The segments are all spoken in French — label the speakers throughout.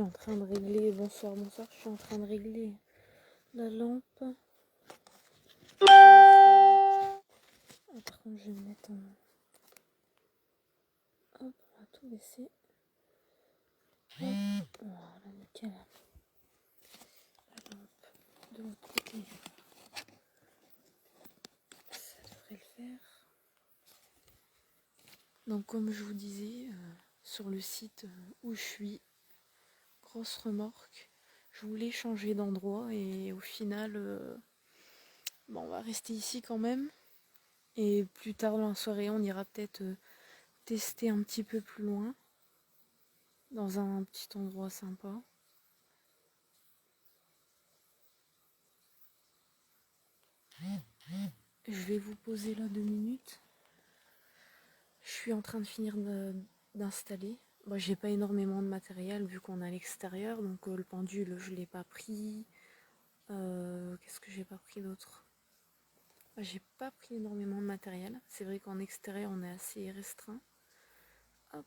Speaker 1: suis en train de régler, bonsoir, je suis en train de régler la lampe. Ah, par contre, je vais me mettre en... Hop, on va tout baisser. Hop, voilà, nickel. La lampe de l'autre côté. Ça devrait le faire. Donc, comme je vous disais, sur le site où je suis, grosse remorque, je voulais changer d'endroit et au final, bon, on va rester ici quand même. Et plus tard dans la soirée, on ira peut-être tester un petit peu plus loin, dans un petit endroit sympa. Je vais vous poser là 2 minutes. Je suis en train de finir d'installer. Moi, j'ai pas énormément de matériel vu qu'on est à l'extérieur, donc le pendule je l'ai pas pris. Qu'est-ce que j'ai pas pris d'autre? J'ai pas pris énormément de matériel. C'est vrai qu'en extérieur on est assez restreint. Hop.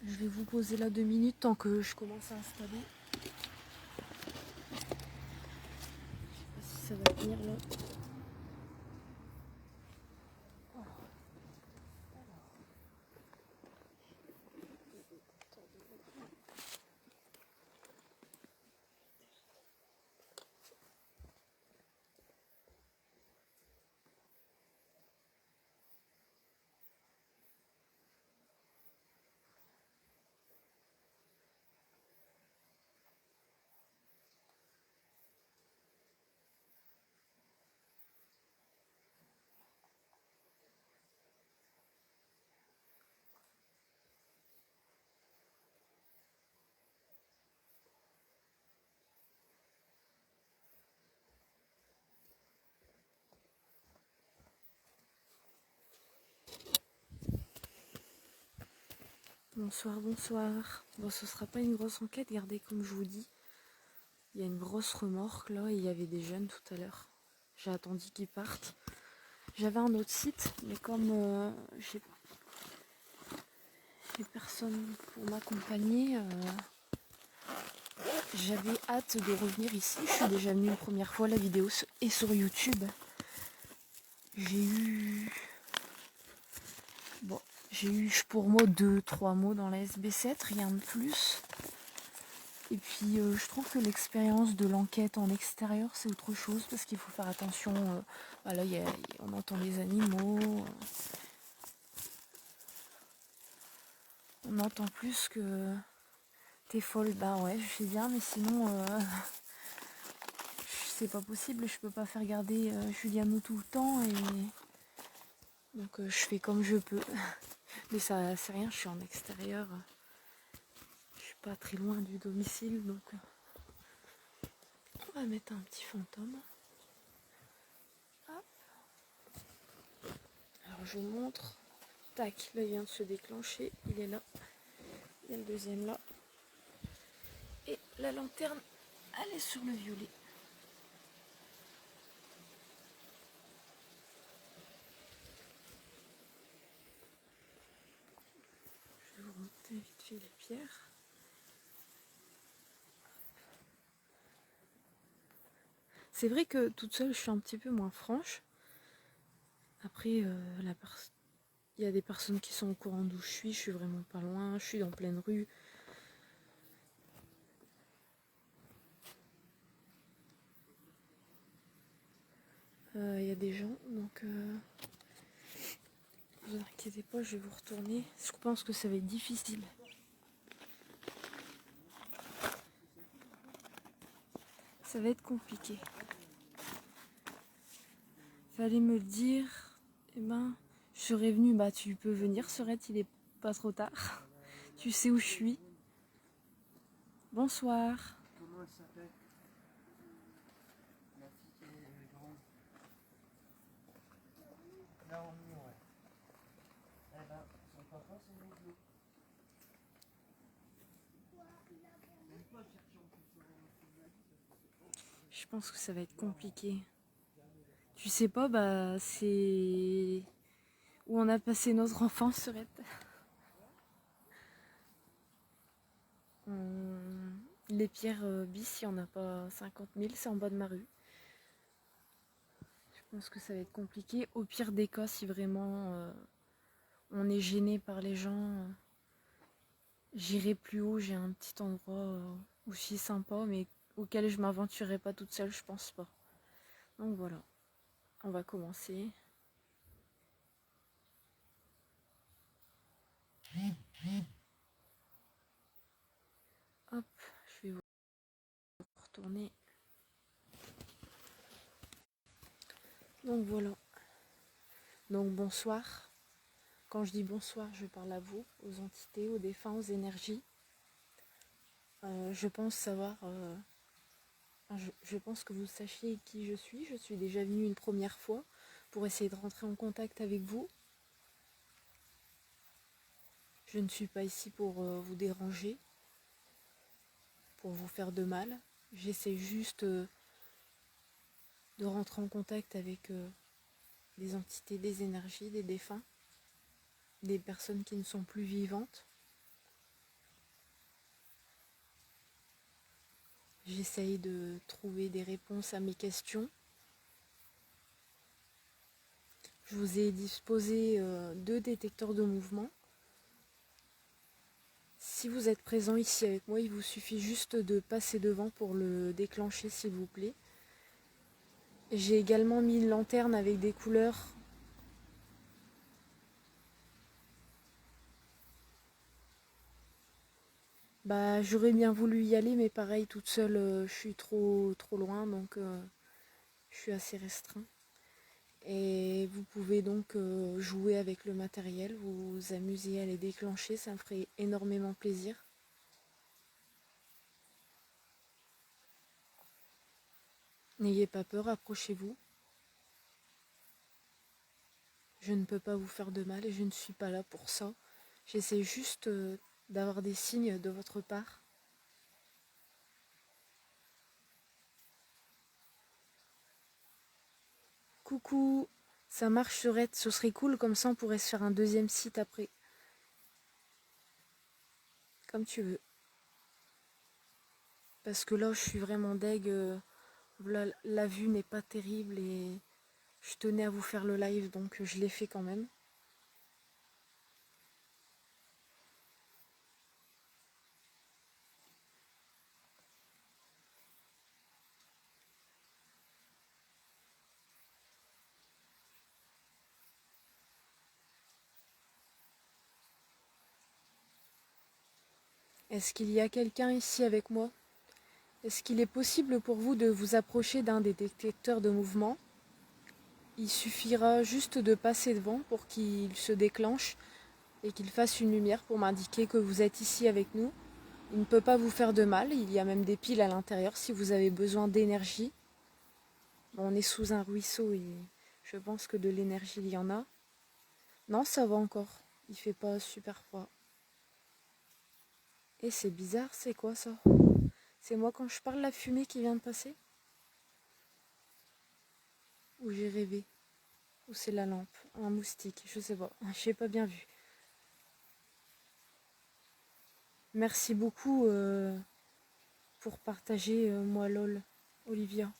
Speaker 1: Je vais vous poser là 2 minutes tant que je commence à installer. Je sais pas si ça va venir là. Bonsoir, bonsoir. Bon, ce sera pas une grosse enquête, regardez comme je vous dis. Il y a une grosse remorque là et il y avait des jeunes tout à l'heure. J'ai attendu qu'ils partent. J'avais un autre site, mais comme j'ai personne pour m'accompagner, j'avais hâte de revenir ici. Je suis déjà venue une première fois, la vidéo est sur YouTube. J'ai eu... Bon, j'ai eu pour moi 2-3 mots dans la SB7, rien de plus. Et puis je trouve que l'expérience de l'enquête en extérieur c'est autre chose parce qu'il faut faire attention. Voilà, on entend les animaux. On entend plus que t'es folle. Bah ouais, je sais bien, mais sinon c'est pas possible. Je peux pas faire garder Juliano tout le temps et donc je fais comme je peux. Mais ça c'est rien, je suis en extérieur. Je suis pas très loin du domicile donc on va mettre un petit fantôme. Hop. Alors je vous montre. Tac, là il vient de se déclencher, il est là. Il y a le deuxième là. Et la lanterne, elle est sur le violet. Je vais vous remonter vite fait les pierres. C'est vrai que toute seule, je suis un petit peu moins franche. Après, il y a des personnes qui sont au courant d'où je suis vraiment pas loin, je suis dans pleine rue. Il y a des gens, donc vous inquiétez pas, je vais vous retourner. Je pense que ça va être difficile. Ça va être compliqué. Fallait me le dire, eh ben, je serais venue. Bah, tu peux venir, Serette, il est pas trop tard. Tu sais où je suis. Bonsoir.
Speaker 2: Comment elle s'appelle? La fille qui est grande. Naomi, ouais. Eh ben, son papa, c'est Miguel. Même pas chercher en plus sur
Speaker 1: Je pense que ça va être compliqué. Tu sais pas, bah c'est où on a passé notre enfance, Serette. Les pierres bis, il n'y en a pas 50 000, c'est en bas de ma rue. Je pense que ça va être compliqué. Au pire des cas, si vraiment on est gêné par les gens, j'irai plus haut. J'ai un petit endroit aussi sympa, mais auquel je m'aventurerai pas toute seule, je pense pas. Donc voilà, on va commencer. Hop, je vais vous retourner. Donc voilà. Donc bonsoir. Quand je dis bonsoir, je parle à vous, aux entités, aux défunts, aux énergies. Je pense savoir... je pense que vous sachiez qui je suis. Je suis déjà venue une première fois pour essayer de rentrer en contact avec vous. Je ne suis pas ici pour vous déranger, pour vous faire de mal. J'essaie juste de rentrer en contact avec des entités, des énergies, des défunts, des personnes qui ne sont plus vivantes. J'essaye de trouver des réponses à mes questions. Je vous ai disposé 2 détecteurs de mouvement. Si vous êtes présent ici avec moi, il vous suffit juste de passer devant pour le déclencher, s'il vous plaît. J'ai également mis une lanterne avec des couleurs. Bah, j'aurais bien voulu y aller, mais pareil, toute seule, je suis trop loin, donc je suis assez restreint. Et vous pouvez donc jouer avec le matériel, vous amuser à les déclencher, ça me ferait énormément plaisir. N'ayez pas peur, approchez-vous. Je ne peux pas vous faire de mal et je ne suis pas là pour ça. J'essaie juste d'avoir des signes de votre part. Coucou, ça marche sur Red, ce serait cool, comme ça on pourrait se faire un deuxième site après. Comme tu veux. Parce que là je suis vraiment deg, la vue n'est pas terrible et je tenais à vous faire le live donc je l'ai fait quand même. Est-ce qu'il y a quelqu'un ici avec moi? Est-ce qu'il est possible pour vous de vous approcher d'un des détecteurs de mouvement? Il suffira juste de passer devant pour qu'il se déclenche et qu'il fasse une lumière pour m'indiquer que vous êtes ici avec nous. Il ne peut pas vous faire de mal, il y a même des piles à l'intérieur si vous avez besoin d'énergie. Bon, on est sous un ruisseau et je pense que de l'énergie il y en a. Non, ça va encore, il fait pas super froid. Et c'est bizarre, c'est quoi ça? C'est moi quand je parle la fumée qui vient de passer? Ou j'ai rêvé? Ou c'est la lampe? Un moustique, je sais pas, j'ai pas bien vu. Merci beaucoup pour partager moi lol, Olivia.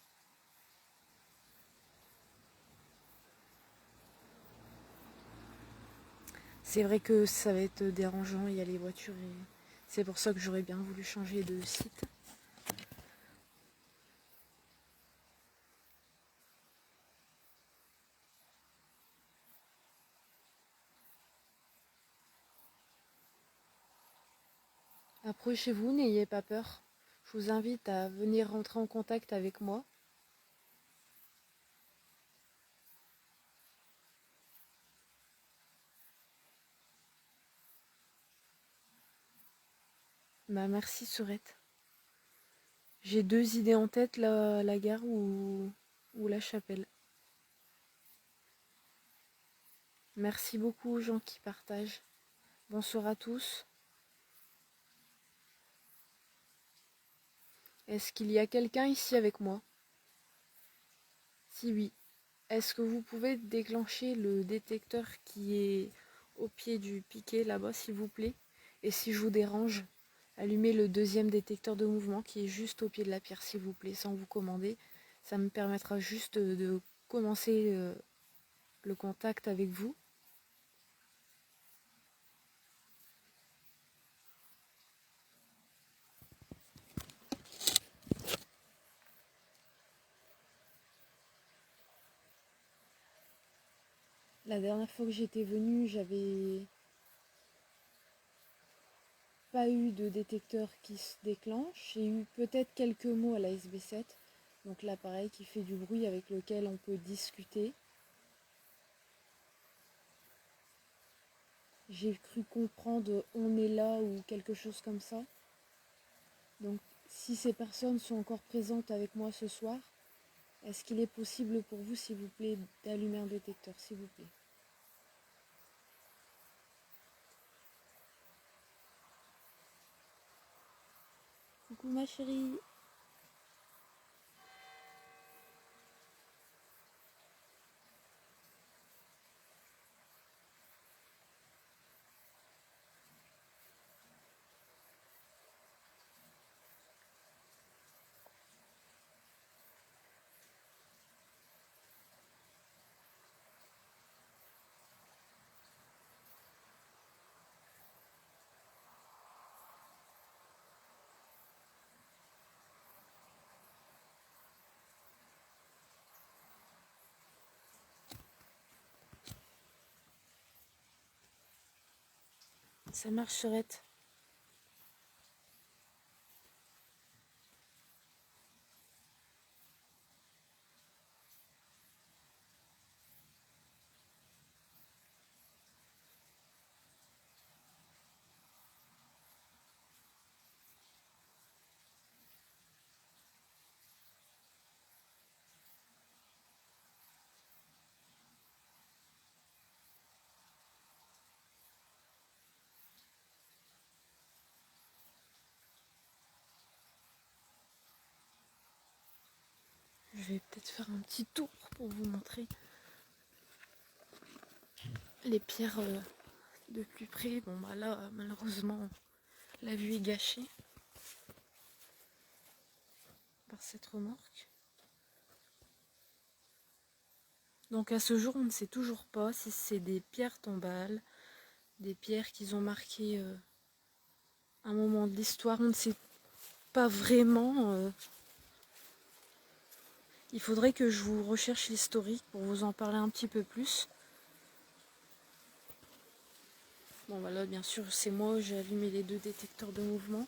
Speaker 1: C'est vrai que ça va être dérangeant, il y a les voitures et c'est pour ça que j'aurais bien voulu changer de site. Approchez-vous, n'ayez pas peur. Je vous invite à venir rentrer en contact avec moi. Bah merci Sorette. J'ai 2 idées en tête, la gare ou la chapelle. Merci beaucoup aux gens qui partagent. Bonsoir à tous. Est-ce qu'il y a quelqu'un ici avec moi? Si oui, est-ce que vous pouvez déclencher le détecteur qui est au pied du piquet là-bas, s'il vous plaît? Et si je vous dérange, allumer le deuxième détecteur de mouvement qui est juste au pied de la pierre, s'il vous plaît, sans vous commander. Ça me permettra juste de commencer le contact avec vous. La dernière fois que j'étais venue, j'avais pas eu de détecteur qui se déclenche. J'ai eu peut-être quelques mots à la SB7, donc l'appareil qui fait du bruit avec lequel on peut discuter. J'ai cru comprendre on est là ou quelque chose comme ça. Donc si ces personnes sont encore présentes avec moi ce soir, est-ce qu'il est possible pour vous, s'il vous plaît, d'allumer un détecteur, s'il vous plaît? Coucou ma chérie. Ça marche, Sorette. Je vais peut-être faire un petit tour pour vous montrer les pierres de plus près. Bon bah là, malheureusement, la vue est gâchée par cette remorque. Donc à ce jour, on ne sait toujours pas si c'est des pierres tombales, des pierres qu'ils ont marqué un moment de l'histoire. On ne sait pas vraiment. Il faudrait que je vous recherche l'historique pour vous en parler un petit peu plus. Bon voilà, bien sûr, c'est moi, j'ai allumé les deux détecteurs de mouvement.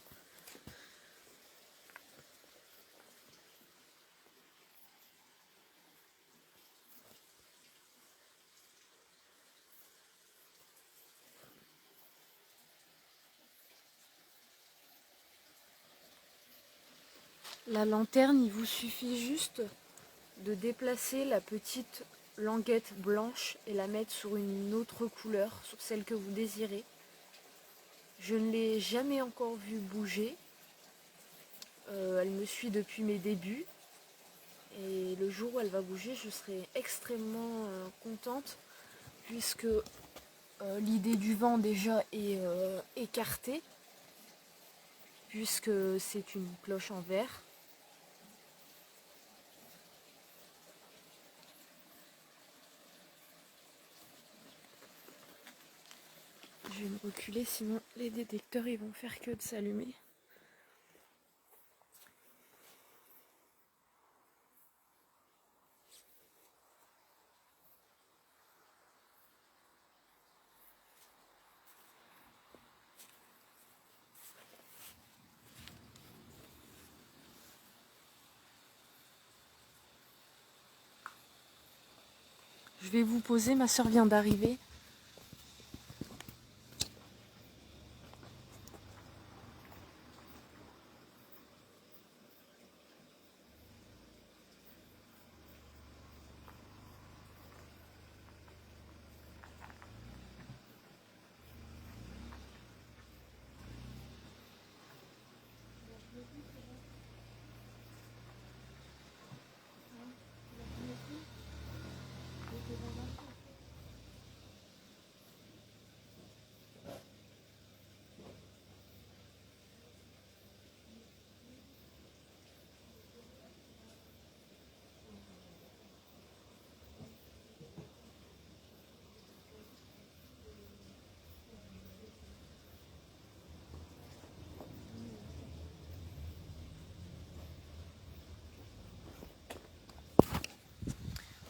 Speaker 1: La lanterne, il vous suffit juste de déplacer la petite languette blanche et la mettre sur une autre couleur, sur celle que vous désirez. Je ne l'ai jamais encore vue bouger. Elle me suit depuis mes débuts. Et le jour où elle va bouger, je serai extrêmement contente, puisque l'idée du vent déjà est écartée, puisque c'est une cloche en verre. Je vais me reculer, sinon les détecteurs ils vont faire que de s'allumer. Je vais vous poser, ma soeur vient d'arriver.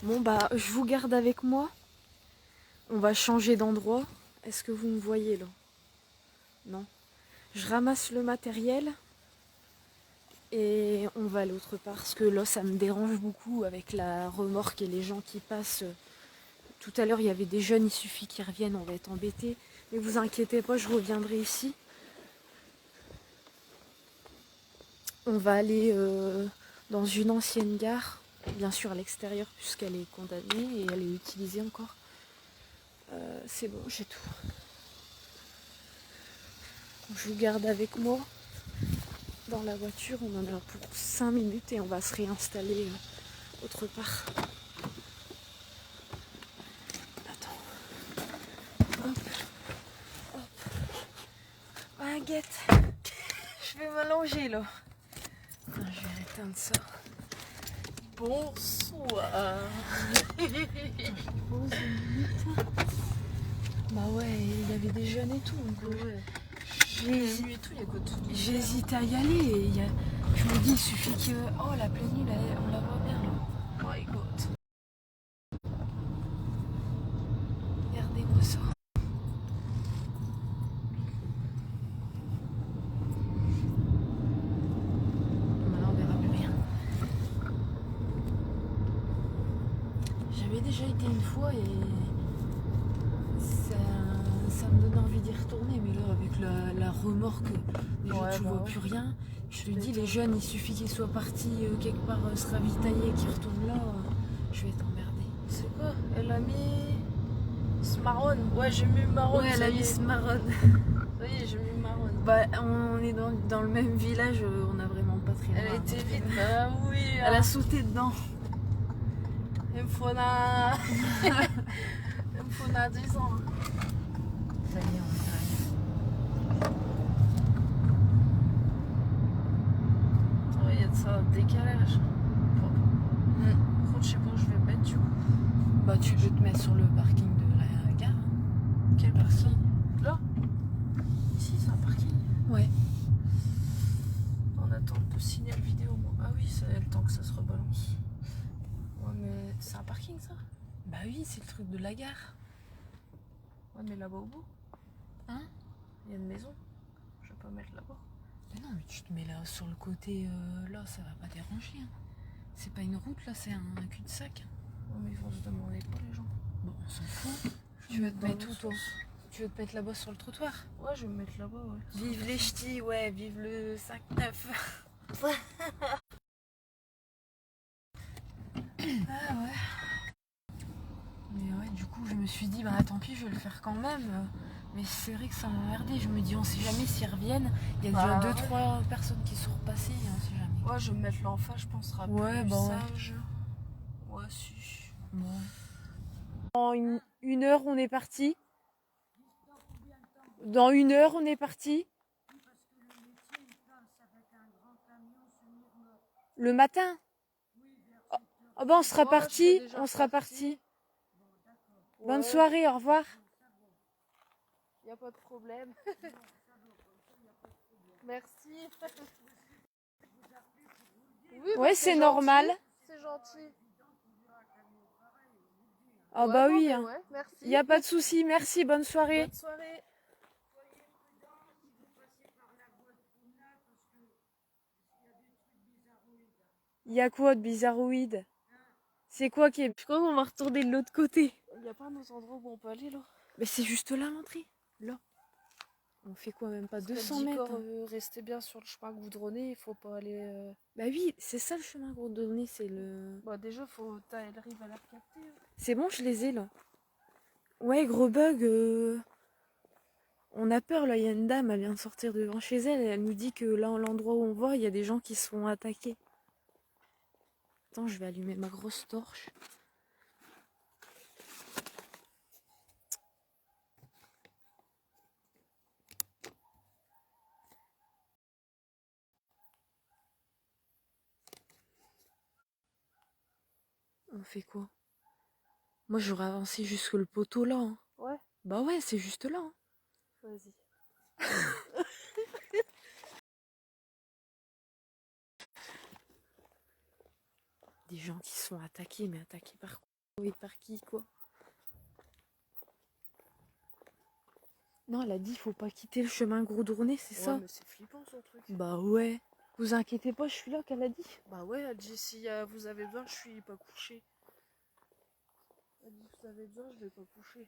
Speaker 1: Bon bah je vous garde avec moi. On va changer d'endroit. Est-ce que vous me voyez là? Non. Je ramasse le matériel et on va aller autre part. Parce que là ça me dérange beaucoup avec la remorque et les gens qui passent. Tout à l'heure il y avait des jeunes, il suffit qu'ils reviennent, on va être embêtés. Mais vous inquiétez pas, je reviendrai ici. On va aller dans une ancienne gare, bien sûr à l'extérieur puisqu'elle est condamnée et elle est utilisée encore. C'est bon, j'ai tout. Je vous garde avec moi dans la voiture, on en a pour 5 minutes et on va se réinstaller autre part. Attends. Hop. Hop. Baguette. Je vais m'allonger là. Je vais éteindre ça.
Speaker 2: Bonsoir.
Speaker 1: Pause une minute. Bah ouais, il y avait des jeunes et tout.
Speaker 2: Ouais.
Speaker 1: J'hésite à y aller et je me dis il suffit que... Oh la pleine lune, on la voit bien là.
Speaker 2: My God.
Speaker 1: Regardez-moi ça. Maintenant on verra plus rien. J'avais déjà été une fois et ça me donne envie d'y retourner, mais là avec la remorque, déjà tu vois plus rien. Je te dis, les jeunes, il suffit qu'ils soient partis quelque part se ravitailler et qu'ils retournent là, je vais être emmerdée.
Speaker 2: C'est quoi? Elle a mis marron. Ouais, j'ai mis marron.
Speaker 1: Ouais, elle a mis marron.
Speaker 2: Ça y est, j'ai mis marron.
Speaker 1: Bah, on est dans le même village, on a vraiment pas très loin.
Speaker 2: Elle était vite. Bah oui.
Speaker 1: Elle a sauté dedans.
Speaker 2: Il me faut na... Il me faut na 10 ans.
Speaker 1: Ça y est, on arrive.
Speaker 2: Oh, il y a de ça, décalage. Par contre, je sais pas où je vais me mettre du coup.
Speaker 1: Bah, tu peux te mettre sur le parking de la gare.
Speaker 2: Quel parking? Là? Ici, c'est un parking.
Speaker 1: Ouais.
Speaker 2: En attente de signal vidéo, moi. Ah oui, ça a le temps que ça se rebalance. Ouais, mais c'est un parking ça?
Speaker 1: Bah oui, c'est le truc de la gare.
Speaker 2: Ouais, mais là-bas au bout.
Speaker 1: Hein?
Speaker 2: Il y a une maison. Je vais pas mettre là-bas.
Speaker 1: Mais non, mais tu te mets là sur le côté, là, ça va pas déranger. Hein. C'est pas une route, là, c'est un cul-de-sac.
Speaker 2: Ouais, mais ils vont se demander quoi, les gens?
Speaker 1: Bon, on s'en fout.
Speaker 2: Tu veux
Speaker 1: te mettre où, toi? Tu veux te mettre là-bas sur le trottoir?
Speaker 2: Ouais, je vais me mettre là-bas, ouais.
Speaker 1: Vive les ch'tis, ouais, vive le 5-9. Ah ouais. Mais ouais, du coup, je me suis dit, bah tant pis, je vais le faire quand même. Mais c'est vrai que ça m'a emmerdé. Je me dis, on sait jamais s'ils reviennent. Il y a déjà 2-3 personnes qui sont repassées, on sait jamais.
Speaker 2: Ouais, je vais me mettre là en face, je pense, sera
Speaker 1: Ouais,
Speaker 2: plus
Speaker 1: bah ouais.
Speaker 2: sage. Ouais, si.
Speaker 1: Bon. En une heure, on est parti. Dans 1 heure, on est parti. Le matin? Oh ben on sera parti, on sera parti. Bonne soirée, au revoir.
Speaker 2: Y a pas de problème. Merci. Oui,
Speaker 1: Ouais, c'est normal.
Speaker 2: C'est gentil.
Speaker 1: Ah bah oui,
Speaker 2: non,
Speaker 1: hein.
Speaker 2: ouais, merci.
Speaker 1: Y a pas de souci, merci, bonne soirée.
Speaker 2: Bonne soirée.
Speaker 1: Y a quoi de bizarroïde? C'est quoi qui est... Je crois qu'on va retourner de l'autre côté.
Speaker 2: Y a pas un autre endroit où on peut aller là?
Speaker 1: Mais c'est juste là l'entrée. Là. On fait quoi, même pas 200 mètres?
Speaker 2: Rester bien sur le chemin goudronné, il faut pas aller...
Speaker 1: Bah oui, c'est ça le chemin goudronné, c'est le...
Speaker 2: Bah déjà, faut... Elle arrive à la recapter.
Speaker 1: C'est bon, je les ai là. Ouais, gros bug. On a peur là, il y a une dame, elle vient de sortir devant chez elle et elle nous dit que là, l'endroit où on va, il y a des gens qui se font attaquer. Attends, je vais allumer ma grosse torche. On fait quoi? Moi, j'aurais avancé jusque le poteau là. Hein.
Speaker 2: Ouais.
Speaker 1: Bah ouais, c'est juste là. Hein.
Speaker 2: Vas-y.
Speaker 1: Des gens qui se font attaquer, mais attaquer par quoi? Oui, par qui, quoi? Non, elle a dit faut pas quitter le chemin goudronné, c'est ça?
Speaker 2: mais c'est flippant son truc.
Speaker 1: Bah ouais. Vous inquiétez pas, je suis là, qu'elle a dit.
Speaker 2: Bah ouais, elle dit si vous avez besoin, je suis pas couché. Elle dit vous avez besoin, je vais pas coucher.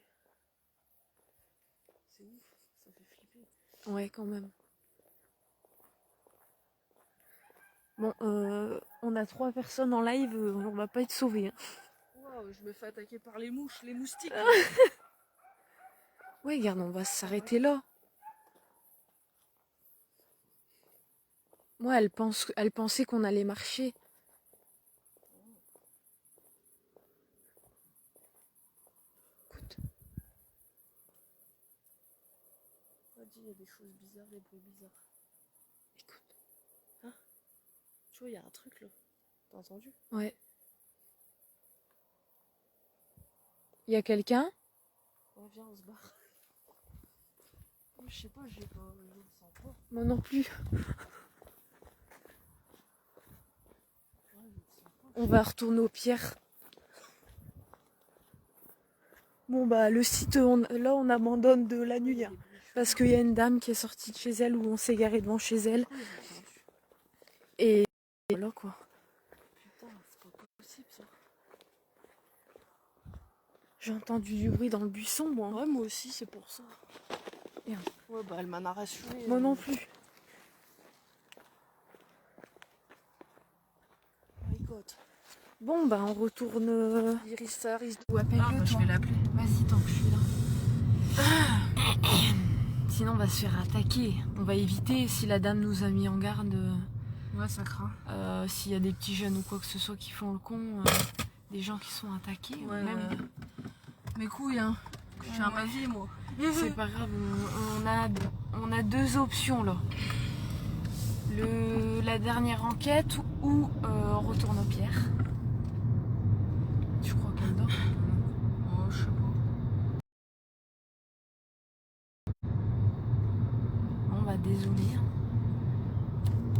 Speaker 2: C'est ouf, ça fait flipper.
Speaker 1: Ouais, quand même. Bon, on a 3 personnes en live, on va pas être sauvés. Hein.
Speaker 2: Waouh, je me fais attaquer par les mouches, les moustiques.
Speaker 1: Ouais, regarde, on va s'arrêter là. Moi, elle pensait qu'on allait marcher. Écoute.
Speaker 2: Elle dit il y a des choses bizarres, des bruits bizarres.
Speaker 1: Écoute.
Speaker 2: Tu vois, il y a un truc là. T'as entendu?
Speaker 1: Ouais. Il y a quelqu'un?
Speaker 2: Ouais, viens, on se barre. Moi, je sais pas, je le sens pas.
Speaker 1: Moi non plus. On va retourner aux pierres. Bon bah le site, là on abandonne de la nuit. Hein, parce qu'il y a une dame qui est sortie de chez elle ou on s'est garé devant chez elle. Et voilà quoi.
Speaker 2: Putain, c'est pas possible ça.
Speaker 1: J'ai entendu du bruit dans le buisson moi.
Speaker 2: Ouais, moi aussi, c'est pour ça.
Speaker 1: Merde.
Speaker 2: Ouais, bah elle m'en a rassuré.
Speaker 1: Moi non plus. Bon bah on retourne.
Speaker 2: Iris, ça risque.
Speaker 1: Ou appelle-le
Speaker 2: je
Speaker 1: toi.
Speaker 2: vais l'appeler.
Speaker 1: Vas-y tant que je suis là. Sinon on va se faire attaquer. On va éviter si la dame nous a mis en garde.
Speaker 2: Ouais, ça craint.
Speaker 1: S'il y a des petits jeunes ou quoi que ce soit qui font le con, des gens qui sont attaqués.
Speaker 2: Ouais,
Speaker 1: même...
Speaker 2: Mes couilles, hein. Je tiens à ma vie, moi.
Speaker 1: C'est pas grave, on a 2 options là. La dernière enquête ou on retourne aux pierres. Tu crois qu'elle dort?
Speaker 2: Oh, je sais pas.
Speaker 1: On va désolé. Hein.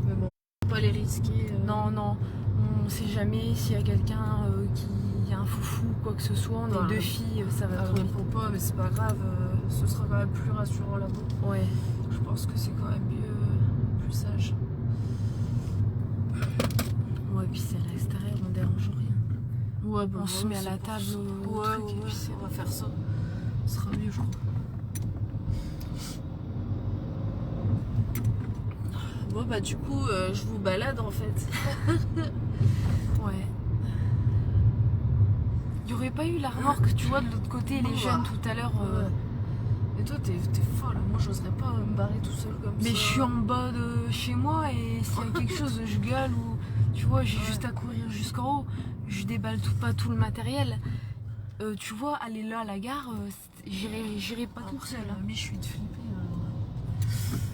Speaker 2: Mais bon, on va pas les risquer.
Speaker 1: Non, non, on sait jamais s'il y a quelqu'un qui a un foufou ou quoi que ce soit. On est 2 filles, ça va trop vite.
Speaker 2: Répond pas, mais c'est pas grave. Ce sera quand même plus rassurant là-bas.
Speaker 1: Ouais.
Speaker 2: Je pense que c'est quand même mieux, plus sage.
Speaker 1: Ouais, puis c'est à l'extérieur, on dérange rien.
Speaker 2: Ouais, bah
Speaker 1: on se met à la table au
Speaker 2: ouais,
Speaker 1: truc et puis
Speaker 2: on va faire ça. Ce sera mieux, je crois. Bon, bah du coup, je vous balade en fait.
Speaker 1: Ouais. Il n'y aurait pas eu la remorque, tu vois, de l'autre côté, les jeunes tout à l'heure.
Speaker 2: Mais toi, t'es folle. Moi, j'oserais pas me barrer tout seul comme ça.
Speaker 1: Mais je suis en bas de chez moi et s'il y a quelque chose, je gueule ou tu vois, j'ai juste à courir jusqu'en haut. Je déballe pas tout le matériel. Tu vois, aller là à la gare, j'irai pas toute seule.
Speaker 2: Mais je suis de flipper.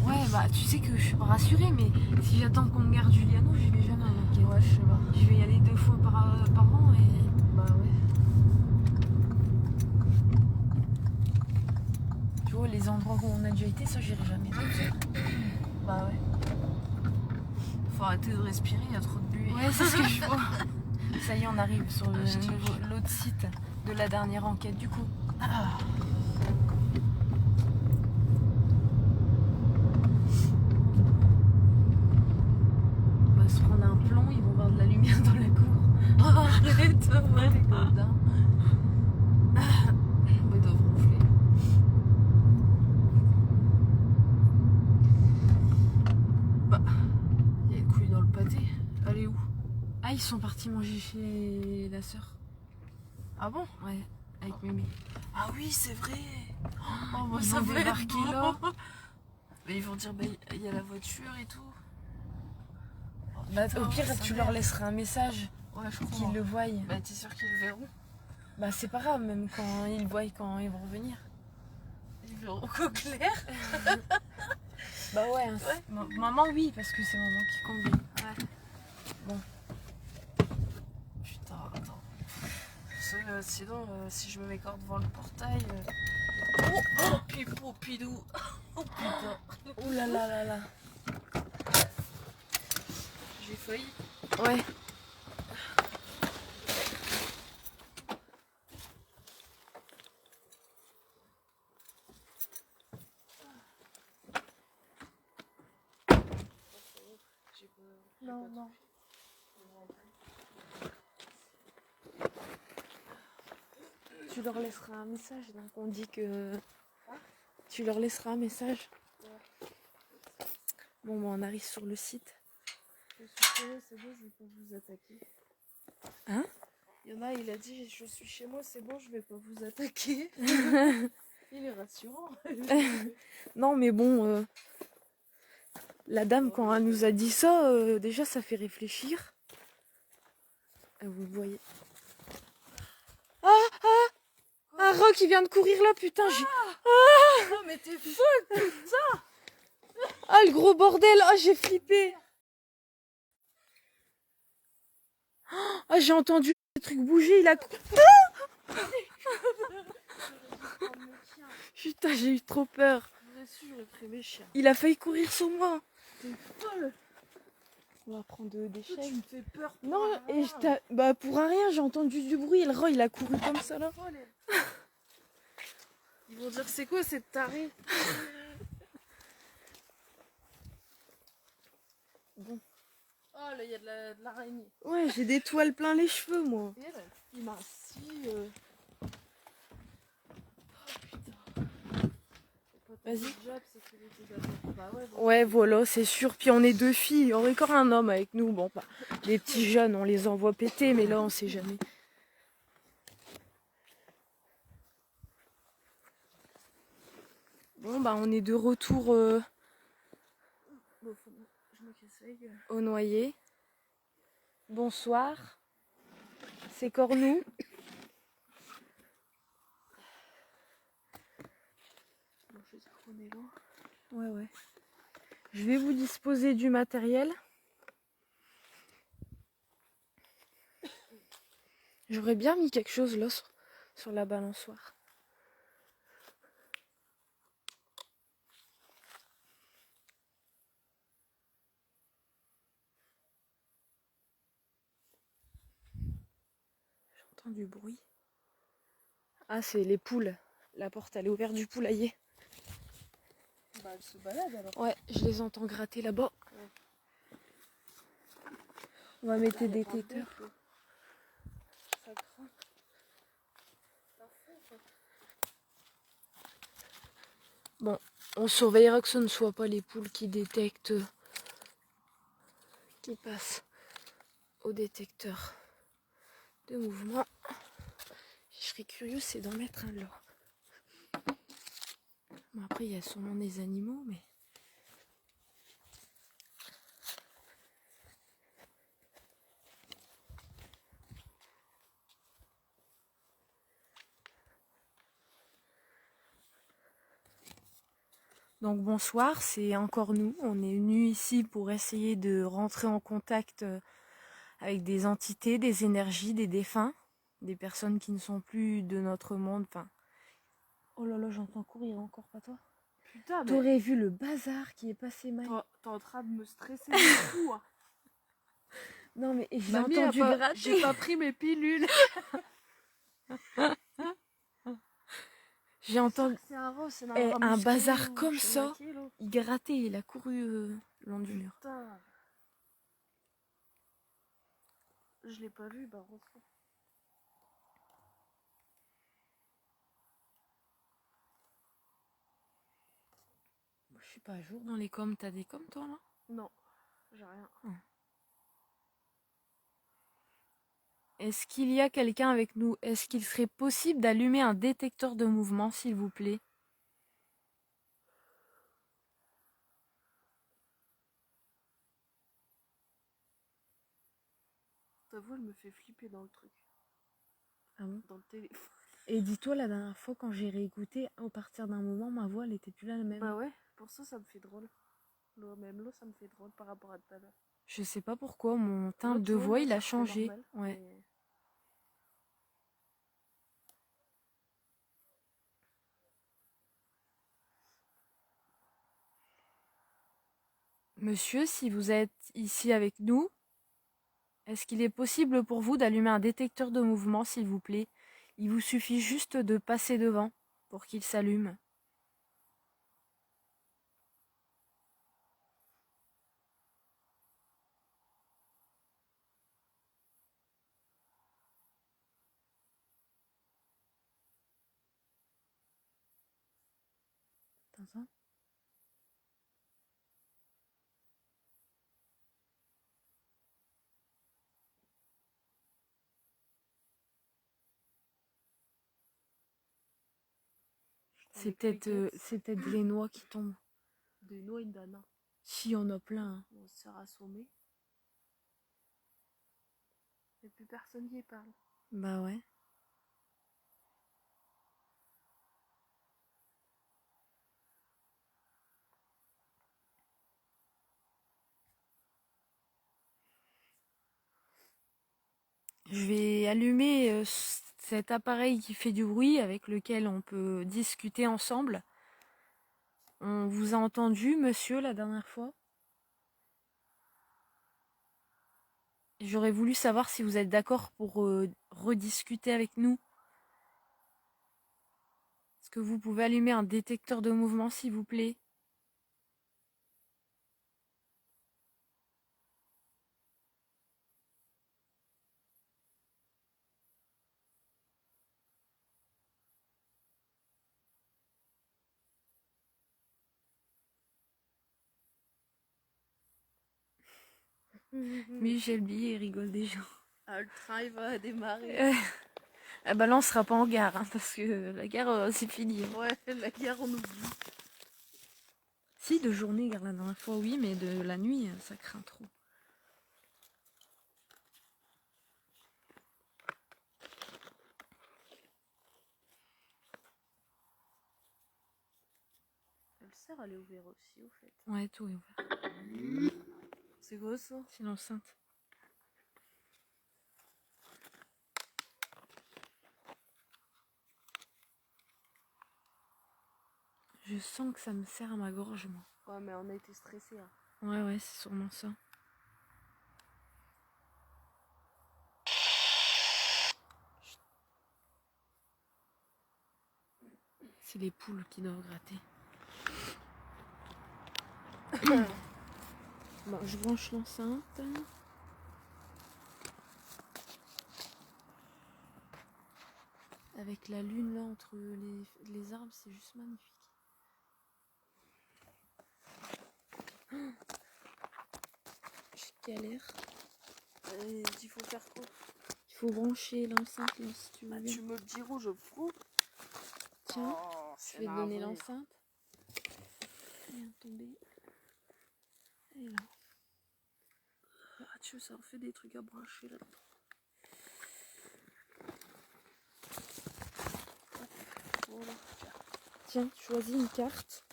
Speaker 1: Ouais, bah tu sais que je suis pas rassurée, mais si j'attends qu'on me garde Juliano, je vais jamais. Donc,
Speaker 2: Ouais, je sais pas.
Speaker 1: je vais y aller 2 fois par an et.
Speaker 2: Bah ouais.
Speaker 1: Tu vois, les endroits où on a déjà été, ça j'irai jamais toute seule.
Speaker 2: Bah ouais. Faut arrêter de respirer, il y a trop de buée.
Speaker 1: Ouais, c'est ce que je vois. Ça y est, on arrive sur l'autre site de la dernière enquête du coup.
Speaker 2: Ah.
Speaker 1: On va se prendre un plomb, ils vont voir de la lumière dans la cour.
Speaker 2: Oh, arrête, ouais, les godins. Ils doivent ronfler. Bah, il y a une couille dans le pâté. Elle est où?
Speaker 1: Ah, ils sont partis manger chez la sœur.
Speaker 2: Ah bon?
Speaker 1: Ouais, avec Mémé.
Speaker 2: Ah oui, c'est vrai. Oh, moi,
Speaker 1: Ils
Speaker 2: ça
Speaker 1: vont
Speaker 2: va
Speaker 1: débarquer
Speaker 2: être
Speaker 1: là.
Speaker 2: beau. Mais ils vont dire, bah, il y a la voiture et tout. Oh,
Speaker 1: Bah,
Speaker 2: putain,
Speaker 1: au pire,
Speaker 2: ça
Speaker 1: tu
Speaker 2: merde.
Speaker 1: leur laisseras un message
Speaker 2: Ouais, je crois.
Speaker 1: qu'ils le voient.
Speaker 2: Bah, t'es sûr qu'ils le verront?
Speaker 1: Bah, c'est pas grave, même quand ils le voient, quand ils vont revenir.
Speaker 2: Ils verront qu'au clair.
Speaker 1: Bah ouais, hein, maman oui, parce que c'est maman qui conduit.
Speaker 2: Ouais.
Speaker 1: Bon.
Speaker 2: Putain, attends. Sinon, si je me mets encore devant le portail. Oh, pipou, pidou. Oh putain.
Speaker 1: Oh là là là là.
Speaker 2: J'ai failli.
Speaker 1: Ouais.
Speaker 2: Non, non.
Speaker 1: Tu leur laisseras un message, donc on dit que... Tu leur laisseras un message.
Speaker 2: Ouais.
Speaker 1: Bon, bah, on arrive sur le site.
Speaker 2: Je suis chez moi, c'est bon, je vais pas vous attaquer.
Speaker 1: Hein?
Speaker 2: Il y en a, il a dit, je suis chez moi, c'est bon, je vais pas vous attaquer. Il est rassurant.
Speaker 1: Non, mais bon, la dame, quand elle nous a dit ça, déjà, ça fait réfléchir. Vous le voyez. Un rat qui vient de courir là, putain.
Speaker 2: Non, mais t'es folle, putain.
Speaker 1: Ah, le gros bordel. Ah, j'ai flippé. Ah, j'ai entendu le truc bouger. Il a... Putain, j'ai eu trop peur.
Speaker 2: J'aurais su, j'aurais pris mes chiens.
Speaker 1: Il a failli courir sur moi.
Speaker 2: T'es folle.
Speaker 1: On va prendre des
Speaker 2: Toi, tu
Speaker 1: chaînes.
Speaker 2: me fais peur. Pour
Speaker 1: Non,
Speaker 2: rien.
Speaker 1: et bah pour rien, j'ai entendu du bruit et le rat il a couru comme ça là.
Speaker 2: Folle. Ils vont dire, c'est quoi cette tarée?
Speaker 1: Bon.
Speaker 2: Oh, là, il y a de l'araignée.
Speaker 1: Ouais, j'ai des toiles plein les cheveux moi.
Speaker 2: Et elle, il m'a assis. Oh putain.
Speaker 1: Vas-y.
Speaker 2: Job, sécurité d'abord. Bah ouais, bon.
Speaker 1: Ouais, voilà, c'est sûr. Puis on est deux filles, il y aurait encore un homme avec nous. Bon, bah, les petits jeunes, on les envoie péter, mais là on sait jamais. Bon, bah on est de retour
Speaker 2: Bon, je me casse la gueule.
Speaker 1: au noyer. Bonsoir. C'est Cornou.
Speaker 2: Bon, je sais qu'on est loin.
Speaker 1: Ouais, ouais. Je vais vous disposer du matériel. J'aurais bien mis quelque chose là sur la balançoire. J'entends du bruit. Ah, c'est les poules. La porte, elle est ouverte du poulailler.
Speaker 2: Bah, elle se balade alors.
Speaker 1: Ouais, je les entends gratter là-bas.
Speaker 2: Ouais.
Speaker 1: On va mettre des
Speaker 2: Il y a pas de
Speaker 1: détecteurs.
Speaker 2: bec, ça craint. Ça fond, quoi.
Speaker 1: Bon, on surveillera que ce ne soit pas les poules qui détectent, qui passent au détecteur de mouvement. Je serais curieux, c'est d'en mettre un là. Bon, après, il y a sûrement des animaux, mais... Donc bonsoir, c'est encore nous. On est venus ici pour essayer de rentrer en contact avec des entités, des énergies, des défunts, des personnes qui ne sont plus de notre monde. Enfin... Oh là là, j'entends courir encore, pas toi?
Speaker 2: Putain, mais
Speaker 1: T'aurais vu le bazar qui est passé mal.
Speaker 2: t'es en train de me stresser de fou. Hein.
Speaker 1: Non mais j'ai
Speaker 2: Mamie
Speaker 1: entendu
Speaker 2: a pas-
Speaker 1: gratter.
Speaker 2: J'ai pas pris mes pilules.
Speaker 1: J'ai entendu
Speaker 2: C'est un rat, c'est
Speaker 1: Eh,
Speaker 2: rat
Speaker 1: un
Speaker 2: musclé
Speaker 1: bazar
Speaker 2: ou
Speaker 1: comme
Speaker 2: je sais
Speaker 1: ça.
Speaker 2: pas qui, là.
Speaker 1: Il grattait, il a couru le long du mur.
Speaker 2: Putain. Je l'ai pas vu, bah heureusement.
Speaker 1: Je suis pas à jour dans les coms. T'as des coms toi là?
Speaker 2: Non, j'ai rien.
Speaker 1: Est-ce qu'il y a quelqu'un avec nous? Est-ce qu'il serait possible d'allumer un détecteur de mouvement, s'il vous plaît?
Speaker 2: Ta voix, elle me fait flipper dans le truc.
Speaker 1: Ah bon?
Speaker 2: Dans le téléphone.
Speaker 1: Et dis-toi, la dernière fois, quand j'ai réécouté, au partir d'un moment, ma voix, elle était plus la même.
Speaker 2: Bah ouais, pour ça, ça me fait drôle. Même là, ça me fait drôle par rapport à tout à l'heure.
Speaker 1: Je sais pas pourquoi, mon timbre
Speaker 2: Là, tu
Speaker 1: de
Speaker 2: vois,
Speaker 1: voix,
Speaker 2: là,
Speaker 1: il
Speaker 2: ça
Speaker 1: a
Speaker 2: serait
Speaker 1: changé.
Speaker 2: normal,
Speaker 1: Ouais.
Speaker 2: mais-
Speaker 1: Monsieur, si vous êtes ici avec nous, est-ce qu'il est possible pour vous d'allumer un détecteur de mouvement, s'il vous plaît? Il vous suffit juste de passer devant pour qu'il s'allume. Attends. C'est peut-être les noix qui tombent.
Speaker 2: Des noix et d'ananas.
Speaker 1: Si, on a plein. Hein.
Speaker 2: On se faire assommer. Il n'y a plus personne qui parle.
Speaker 1: Bah ouais. Je vais allumer cet appareil qui fait du bruit avec lequel on peut discuter ensemble. On vous a entendu, monsieur, la dernière fois. J'aurais voulu savoir si vous êtes d'accord pour rediscuter avec nous. Est-ce que vous pouvez allumer un détecteur de mouvement, s'il vous plaît? Michel Billet rigole déjà.
Speaker 2: Ah, le train il va démarrer.
Speaker 1: Ah bah là on sera pas en gare, hein, parce que la gare c'est fini. Hein.
Speaker 2: Ouais, la guerre on oublie.
Speaker 1: Si, de journée, gare la dernière fois, oui, mais de la nuit, ça craint trop.
Speaker 2: Le cerf elle est ouverte aussi au fait.
Speaker 1: Ouais, tout est ouvert.
Speaker 2: C'est quoi ça?
Speaker 1: C'est l'enceinte. Je sens que ça me serre à ma gorge, moi.
Speaker 2: Ouais, mais on a été stressés. Hein.
Speaker 1: Ouais, c'est sûrement ça. C'est les poules qui doivent gratter. Bon, je branche l'enceinte. Avec la lune là entre les arbres, c'est juste magnifique. Je galère.
Speaker 2: Il faut faire quoi?
Speaker 1: Il faut brancher l'enceinte là si tu veux.
Speaker 2: Bah,
Speaker 1: bien.
Speaker 2: tu me le diras, je fous.
Speaker 1: Tiens,
Speaker 2: Oh,
Speaker 1: je vais te donner l'enceinte. Viens tomber. Et là.
Speaker 2: Ah, tu veux, ça en fait des trucs à brancher là-dedans. Voilà.
Speaker 1: Tiens, choisis une carte.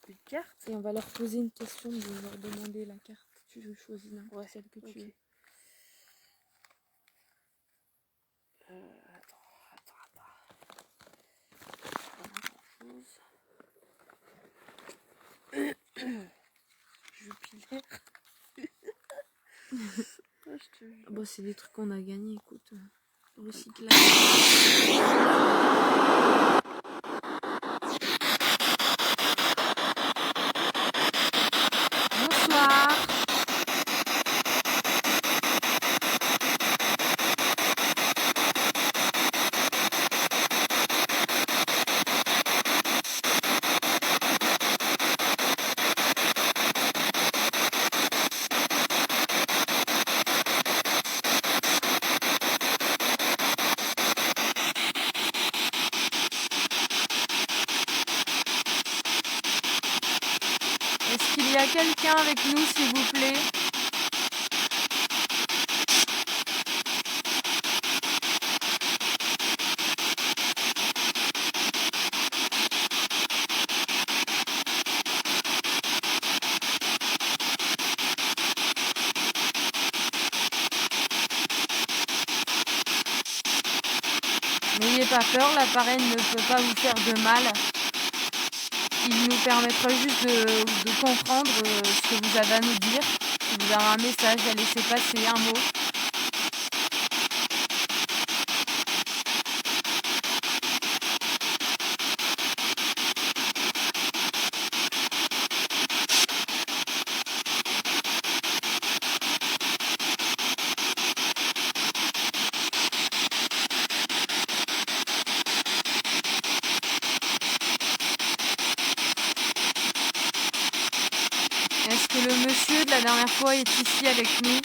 Speaker 2: Une carte?
Speaker 1: Et on va leur poser une question, de leur demander la carte. Tu choisis n'importe celle que tu veux.
Speaker 2: Attends. Pas grand-chose. Jupiler.
Speaker 1: Bon, c'est des trucs qu'on a gagnés, écoute. Recyclage. Bonsoir. Est-ce qu'il y a quelqu'un avec nous, s'il vous plaît? N'ayez pas peur, l'appareil ne peut pas vous faire de mal. Il nous permettra juste de comprendre ce que vous avez à nous dire. Si vous avez un message à laisser passer, un mot. première fois est ici avec nous.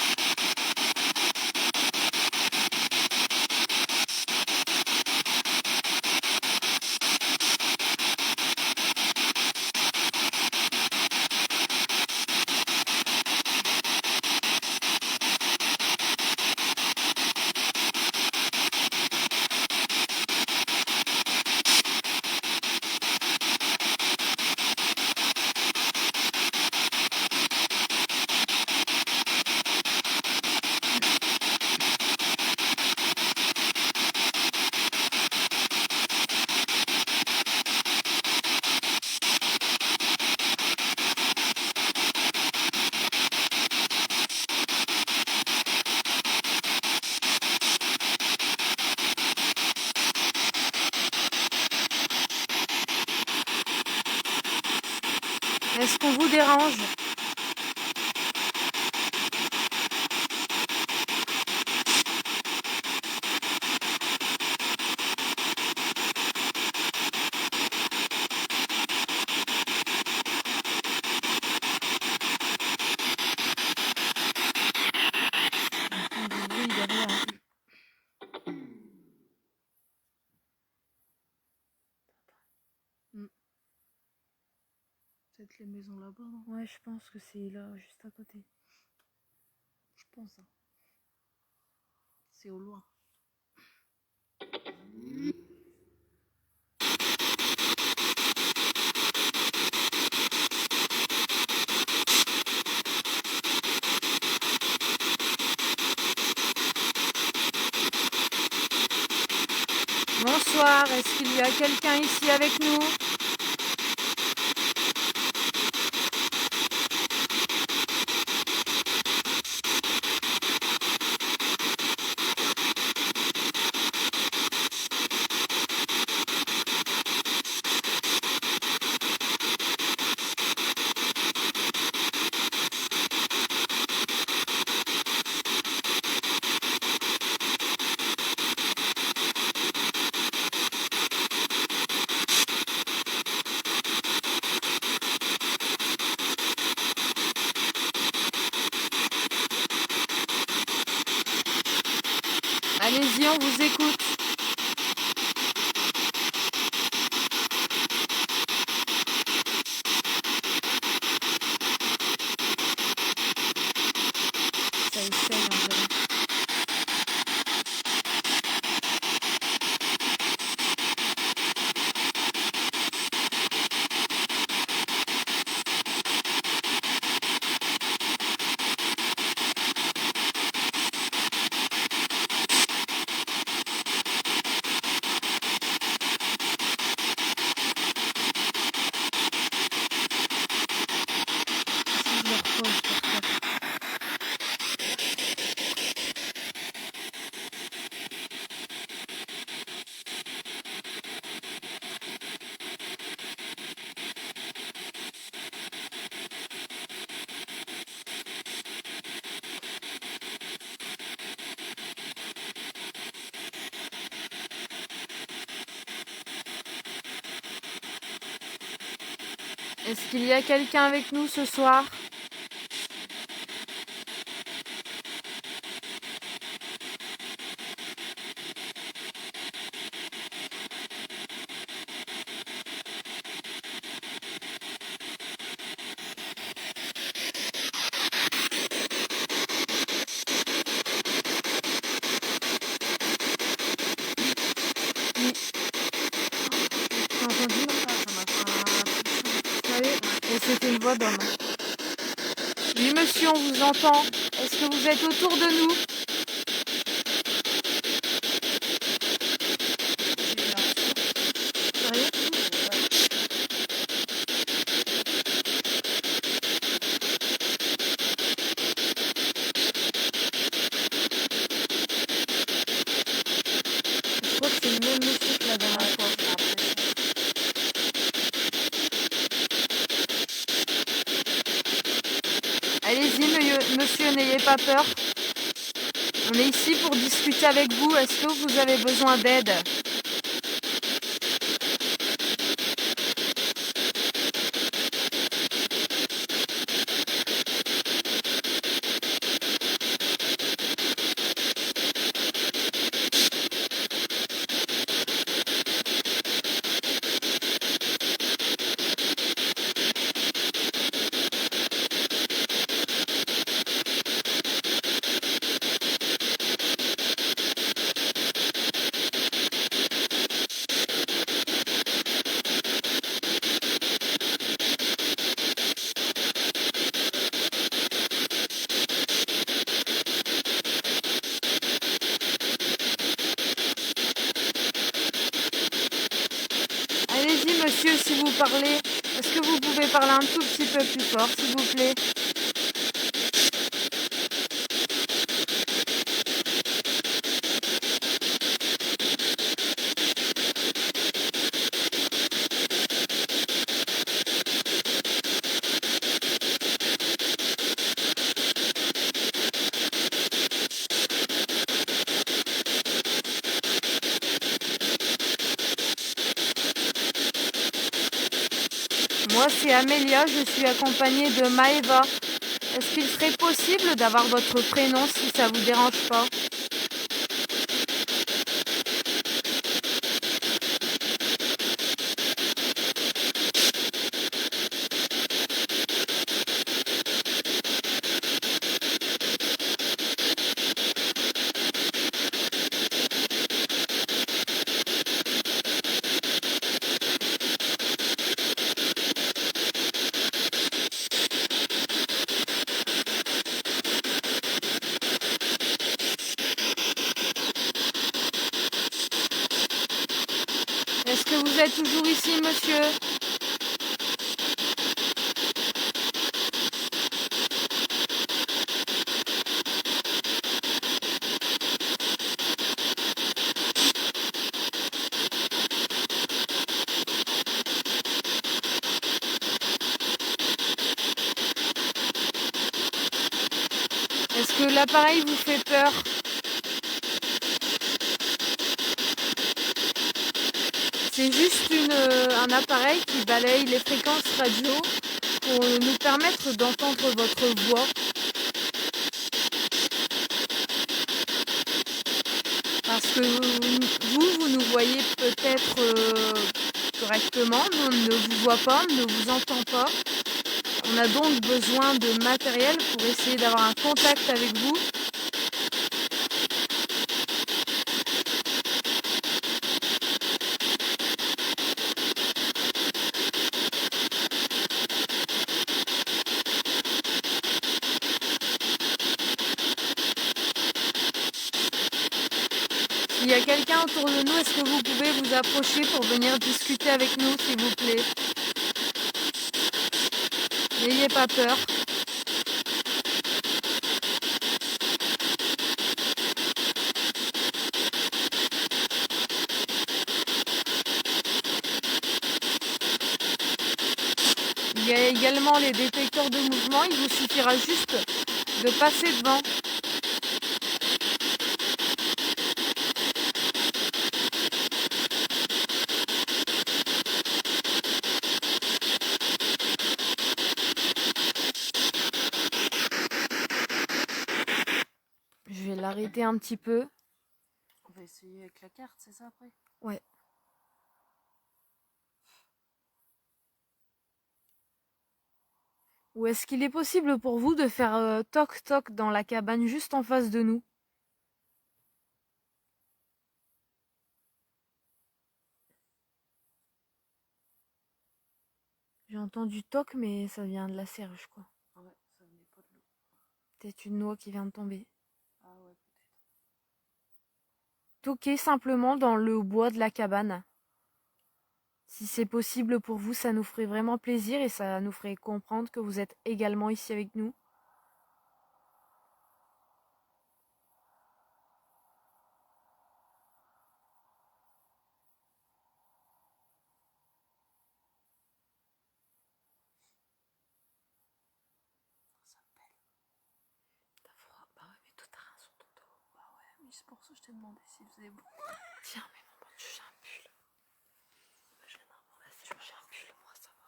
Speaker 1: Est-ce qu'on vous dérange? Du bruit derrière.
Speaker 2: Peut-être les maisons là-bas, non?
Speaker 1: Ouais, je pense que c'est là, juste à côté.
Speaker 2: Je pense. Hein. C'est au loin.
Speaker 1: Bonsoir, est-ce qu'il y a quelqu'un ici avec nous? Allez-y, on vous écoute. Ça essaye, on dirait. Si je le repose, peut-être. Est-ce qu'il y a quelqu'un avec nous ce soir? Oui. T'as entendu?
Speaker 2: Ça m'a fait un petit
Speaker 1: Oui. Et c'était une voix d'homme. Oui, monsieur, on vous entend. Est-ce que vous êtes autour de nous? Sérieux? Je crois que c'est le même monsieur que la dernière fois. Allez-y, monsieur, n'ayez pas peur. On est ici pour discuter avec vous. Est-ce que vous avez besoin d'aide? monsieur, si vous parlez, est-ce que vous pouvez parler un tout petit peu plus fort, s'il vous plaît? Moi, c'est Amélia, je suis accompagnée de Maëva. Est-ce qu'il serait possible d'avoir votre prénom si ça vous dérange pas? Est-ce que vous êtes toujours ici, monsieur? Est-ce que l'appareil vous fait peur? C'est juste un appareil qui balaye les fréquences radio pour nous permettre d'entendre votre voix. Parce que vous nous voyez peut-être correctement, nous on ne vous voit pas, on ne vous entend pas. On a donc besoin de matériel pour essayer d'avoir un contact avec vous. S'il y a quelqu'un autour de nous, est-ce que vous pouvez vous approcher pour venir discuter avec nous, s'il vous plaît? N'ayez pas peur. Il y a également les détecteurs de mouvement, il vous suffira juste de passer devant. Je vais l'arrêter un petit peu.
Speaker 2: On va essayer avec la carte, c'est ça après?
Speaker 1: Ouais. Ou est-ce qu'il est possible pour vous de faire toc-toc dans la cabane juste en face de nous? J'ai entendu toc, mais ça vient de la serge, quoi.
Speaker 2: Ah ouais, ça venait pas de l'eau.
Speaker 1: Peut-être une noix qui vient de tomber.
Speaker 2: Ah ouais, peut-être.
Speaker 1: Toquez simplement dans le bois de la cabane. Si c'est possible pour vous, ça nous ferait vraiment plaisir et ça nous ferait comprendre que vous êtes également ici avec nous.
Speaker 2: Ça pèle. T'as froid? Bah ouais, mais toi t'as rien sur ton dos. Bah ouais, mais c'est pour ça que je t'ai demandé s'il faisait beau.
Speaker 1: Tiens, mais maman, j'ai un pull.
Speaker 2: Bah, je viens d'avoir la j'ai un pull, moi ça va.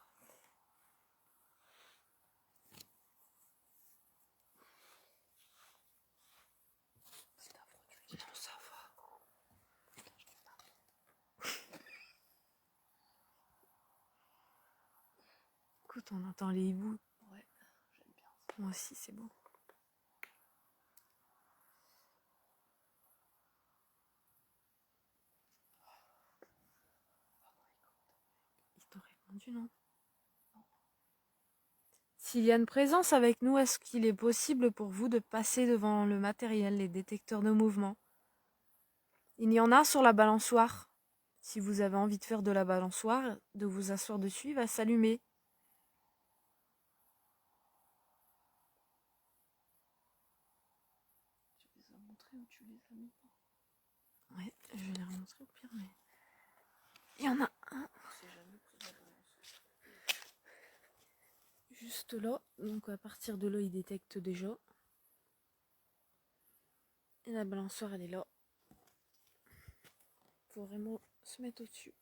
Speaker 2: Si t'as froid, tu le dis. Non, ça va.
Speaker 1: Écoute, on entend les hiboux.
Speaker 2: Ouais, j'aime bien.
Speaker 1: Moi aussi, c'est beau. Ils t'ont répondu, non? S'il y a une présence avec nous, est-ce qu'il est possible pour vous de passer devant le matériel, les détecteurs de mouvement? Il y en a sur la balançoire. Si vous avez envie de faire de la balançoire, de vous asseoir dessus, il va s'allumer.
Speaker 2: Tu les as montrés ou tu les as mis?
Speaker 1: Ouais, je vais les remontrer au pire, mais... Il y en a un
Speaker 2: C'est jamais pris la balançoire.
Speaker 1: juste là. Donc à partir de là, il détecte déjà. Et la balançoire, elle est là. Faut vraiment se mettre au-dessus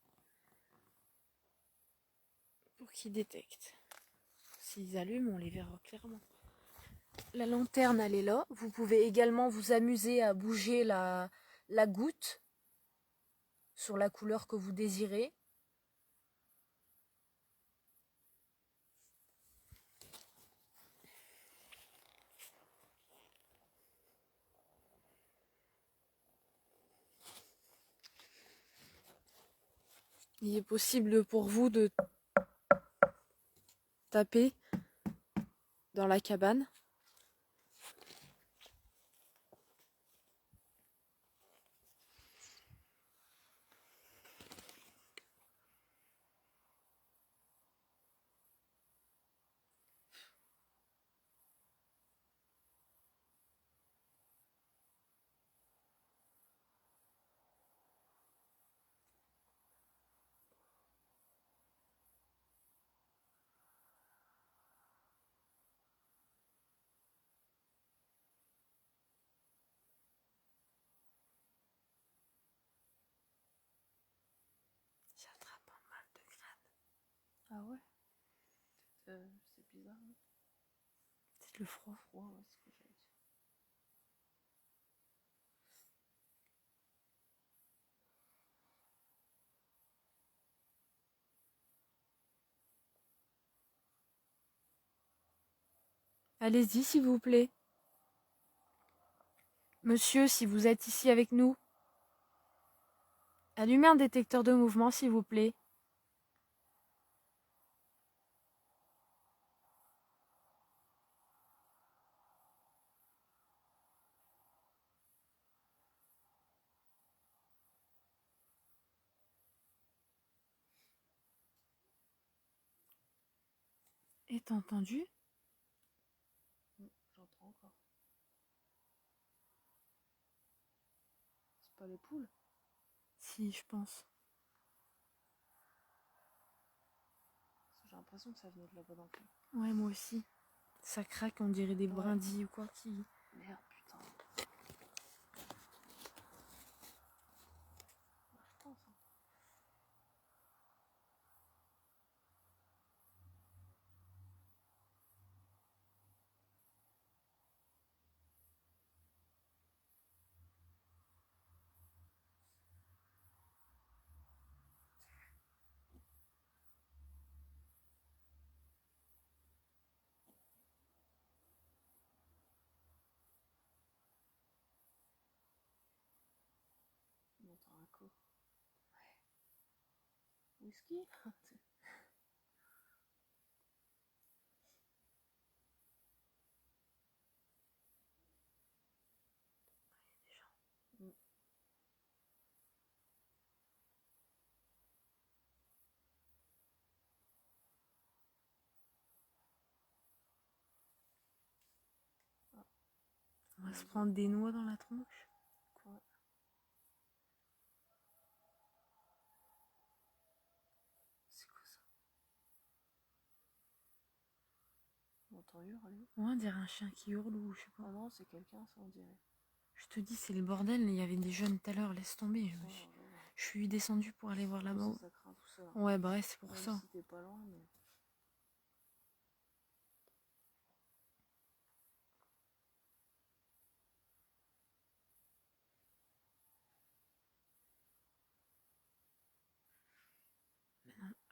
Speaker 1: pour qu'il détecte. S'ils allument, on les verra clairement. La lanterne, elle est là. Vous pouvez également vous amuser à bouger la goutte sur la couleur que vous désirez. Il est possible pour vous de taper dans la cabane. J'attrape un mal de crâne.
Speaker 2: Ah ouais. C'est bizarre. Hein.
Speaker 1: C'est le froid.
Speaker 2: Froid, ouais, c'est ce que j'allais dire.
Speaker 1: Allez-y, s'il vous plaît. Monsieur, si vous êtes ici avec nous, allumez un détecteur de mouvement, s'il vous plaît. Est entendu?
Speaker 2: J'entends encore. C'est pas les poules?
Speaker 1: Si, je pense.
Speaker 2: J'ai l'impression que ça venait de là-bas dans le fond.
Speaker 1: Ouais, moi aussi. Ça craque, on dirait des brindilles ou quoi qui...
Speaker 2: Merde, putain. Je pense. Hein. On entend un coup. Ouais. Whisky? Mm. Ah.
Speaker 1: On va se prendre des noix dans la tronche.
Speaker 2: Quoi? C'est quoi ça? On entend hurler?
Speaker 1: Ouais, on dirait un chien qui hurle ou je sais pas.
Speaker 2: Ah non, c'est quelqu'un, ça on dirait.
Speaker 1: Je te dis, c'est le bordel. Il y avait des jeunes tout à l'heure, laisse tomber. Je suis descendue pour aller voir là-bas.
Speaker 2: Ça craint tout ça.
Speaker 1: Ouais, bah ouais, c'est pour
Speaker 2: Même
Speaker 1: ça.
Speaker 2: si t'es pas loin, mais...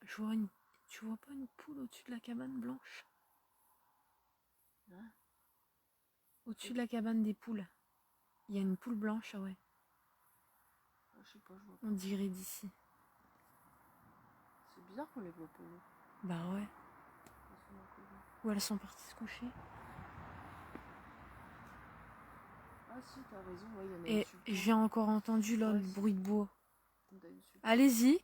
Speaker 1: Je vois une... Tu vois pas une poule au-dessus de la cabane blanche?
Speaker 2: Hein?
Speaker 1: Au-dessus de la cabane des poules. Il y a une poule blanche, ah ouais.
Speaker 2: Ah, je sais pas, je vois pas.
Speaker 1: On dirait d'ici.
Speaker 2: C'est bizarre qu'on les voit pas. Nous.
Speaker 1: Bah ouais. Ou elles sont parties se coucher.
Speaker 2: Ah si, t'as raison, ouais, il y en a
Speaker 1: Et
Speaker 2: dessus.
Speaker 1: j'ai encore entendu là
Speaker 2: Ouais,
Speaker 1: le bruit de bois. Allez-y.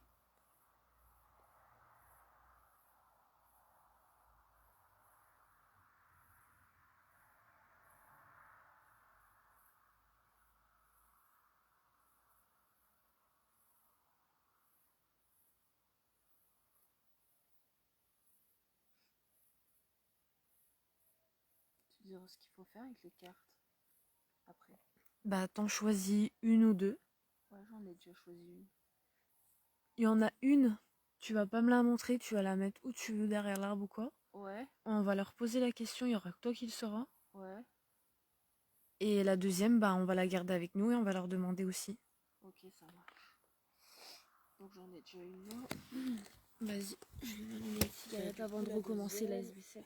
Speaker 2: Tu diras ce qu'il faut faire avec les cartes après.
Speaker 1: Bah, t'en choisis une ou deux.
Speaker 2: Ouais, j'en ai déjà choisi une.
Speaker 1: Il y en a une, tu vas pas me la montrer, tu vas la mettre où tu veux, derrière l'arbre ou quoi.
Speaker 2: Ouais,
Speaker 1: On va leur poser la question, il y aura que toi qui le sauras.
Speaker 2: ouais.
Speaker 1: Et la deuxième, bah, on va la garder avec nous et on va leur demander aussi.
Speaker 2: Ok, ça marche. Donc j'en ai déjà une là.
Speaker 1: Vas-y, je vais m'allumer une cigarette avant de
Speaker 2: la
Speaker 1: recommencer la
Speaker 2: deuxième.
Speaker 1: SB7.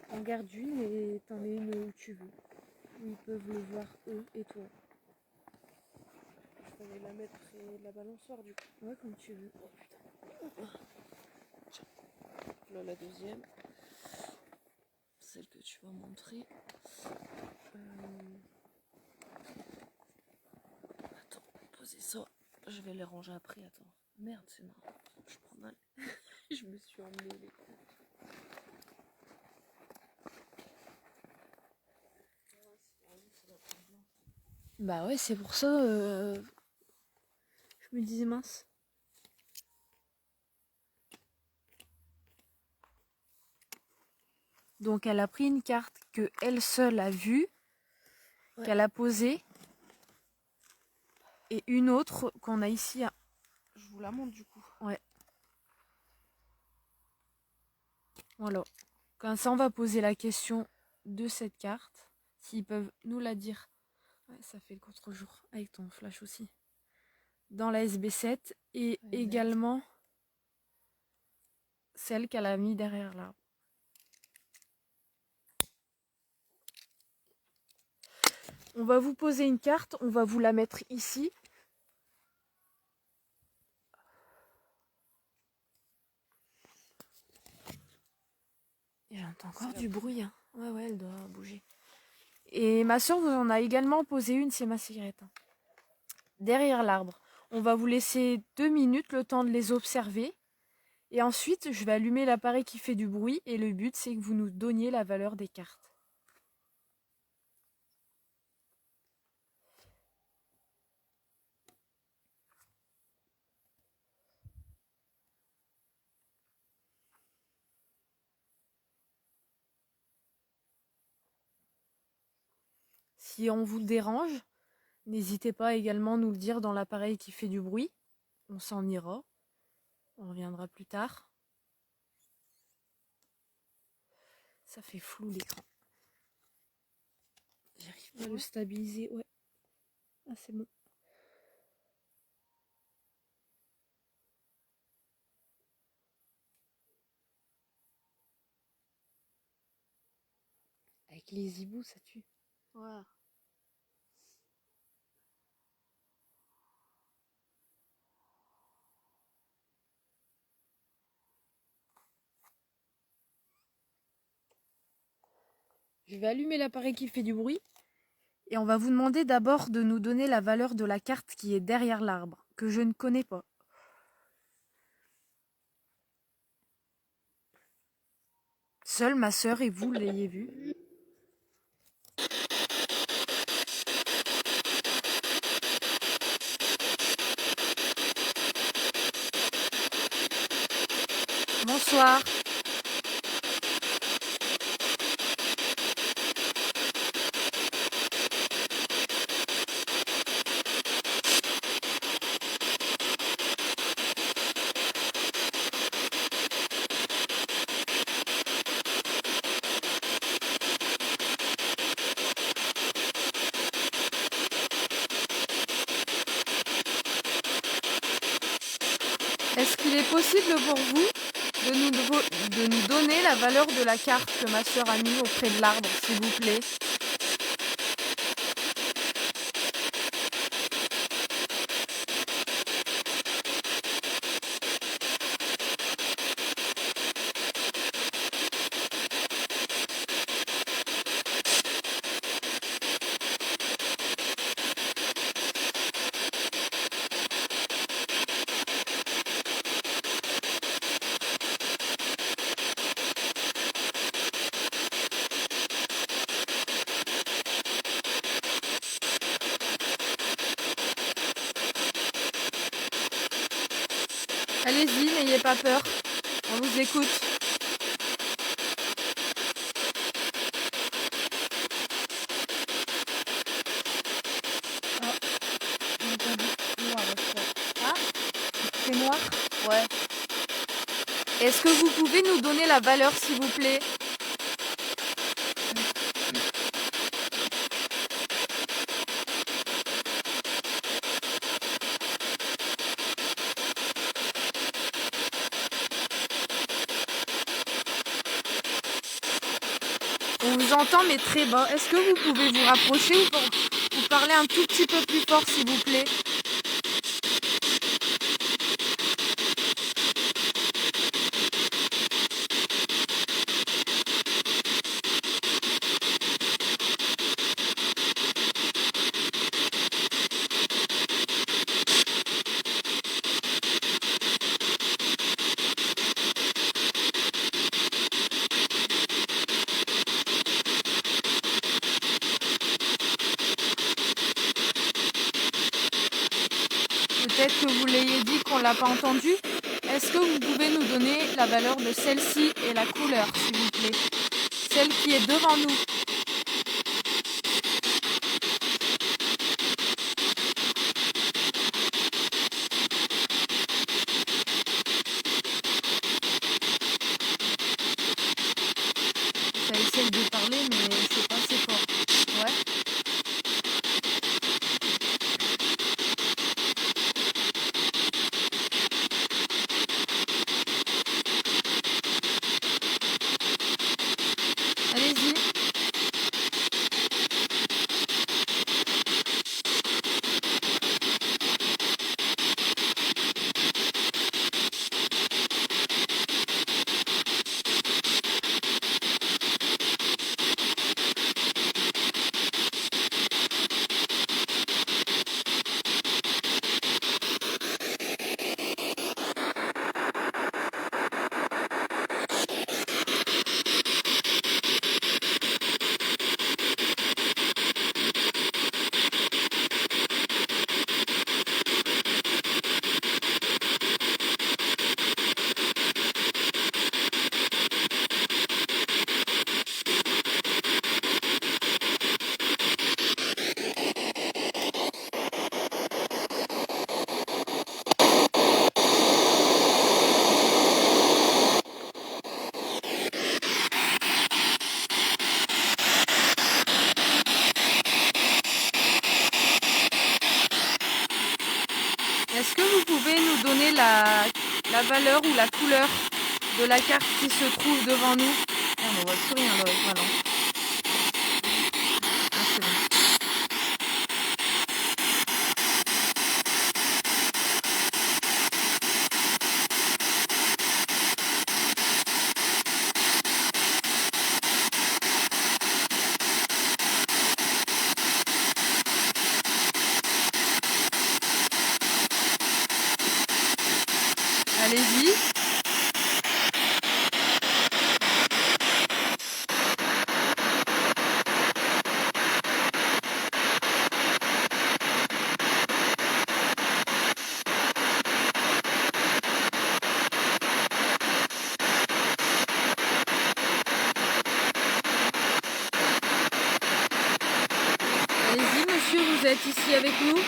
Speaker 1: T'en gardes une et t'en mets une où tu veux. Où ils peuvent le voir eux et toi.
Speaker 2: Je vais la mettre près de la balançoire du coup.
Speaker 1: Ouais, comme tu veux.
Speaker 2: Oh putain. Là la deuxième. Celle que tu vas montrer. Attends, poser ça. Je vais les ranger après, attends. Merde, c'est marrant. Je prends mal. Je me suis emmêlée.
Speaker 1: Bah ouais, c'est pour ça. Je me disais mince. Donc elle a pris une carte que elle seule a vue,
Speaker 2: Ouais.
Speaker 1: qu'elle a posée, et une autre qu'on a ici.
Speaker 2: Je vous la montre du coup.
Speaker 1: Ouais. Voilà. Comme ça, on va poser la question de cette carte. S'ils peuvent nous la dire. Ouais, ça fait le contre-jour avec ton flash aussi. Dans la SB7 et
Speaker 2: Ouais,
Speaker 1: également celle qu'elle a mis derrière l'arbre. On va vous poser une carte, on va vous la mettre ici. Et elle entend encore du bruit. Hein. Ouais, elle doit bouger. Et ma soeur vous en a également posé une, c'est ma cigarette. Hein. Derrière l'arbre. On va vous laisser 2 minutes, le temps de les observer. Et ensuite, je vais allumer l'appareil qui fait du bruit. Et le but, c'est que vous nous donniez la valeur des cartes. Si on vous dérange, n'hésitez pas à également nous le dire dans l'appareil qui fait du bruit. On s'en ira. On reviendra plus tard. Ça fait flou l'écran. J'arrive pas à le stabiliser. Ouais. Ah, c'est bon. Avec les hiboux, ça tue.
Speaker 2: Ouais.
Speaker 1: Je vais allumer l'appareil qui fait du bruit. Et on va vous demander d'abord de nous donner la valeur de la carte qui est derrière l'arbre, que je ne connais pas. Seule ma sœur et vous l'ayez vue. Bonsoir. Est-ce qu'il est possible pour vous de nous donner la valeur de la carte que ma sœur a mise auprès de l'arbre, s'il vous plaît? Allez-y, n'ayez pas peur. On vous écoute. J'ai entendu noir aussi. Ah, c'est noir?
Speaker 2: Ouais.
Speaker 1: Est-ce que vous pouvez nous donner la valeur, s'il vous plaît? On vous entend, mais très bas. Est-ce que vous pouvez vous rapprocher ou vous parler un tout petit peu plus fort, s'il vous plaît? Peut-être que vous l'ayez dit qu'on l'a pas entendu. Est-ce que vous pouvez nous donner la valeur de celle-ci et la couleur, s'il vous plaît? Celle qui est devant nous. Ça essaye de parler, mais c'est pas assez fort. Ouais. Allez-y. Est-ce que vous pouvez nous donner la valeur ou la couleur de la carte qui se trouve devant nous? Merde, on voit plus rien dans l'écran. Ah, c'est bon. Allez-y. Allez-y, monsieur, vous êtes ici avec nous?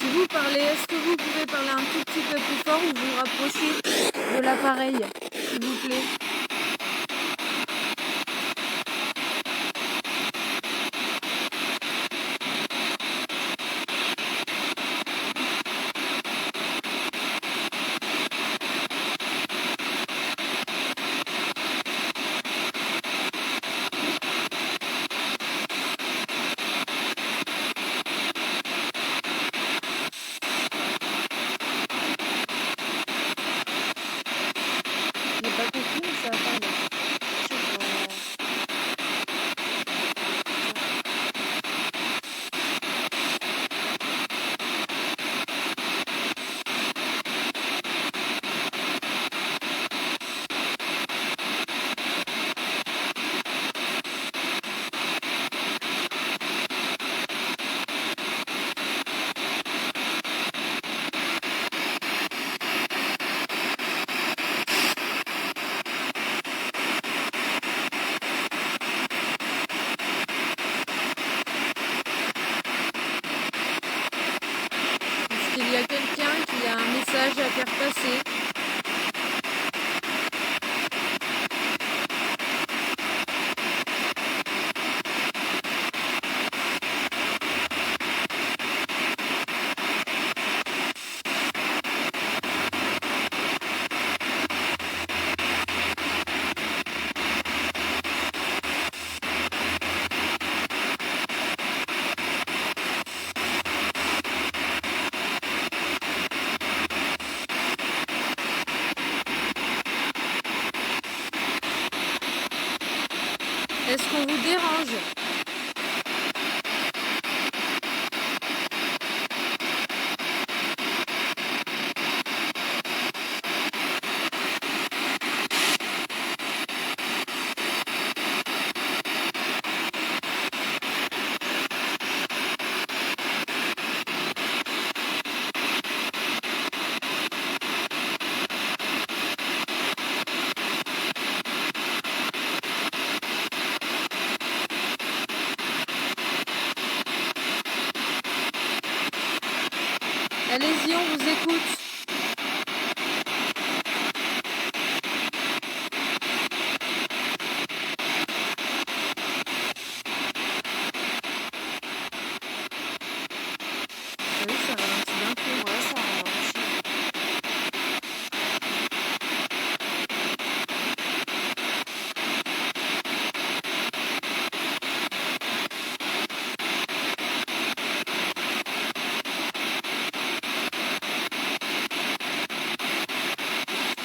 Speaker 1: Si vous parlez, est-ce que vous pouvez parler un tout petit peu plus fort ou vous rapprocher de l'appareil, s'il vous plaît? J'ai pas compris, mais ça Est-ce qu'on vous dérange? Allez-y, on vous écoute. Oui, ça ralentit d'un coup.
Speaker 2: Ouais, ça ralentit.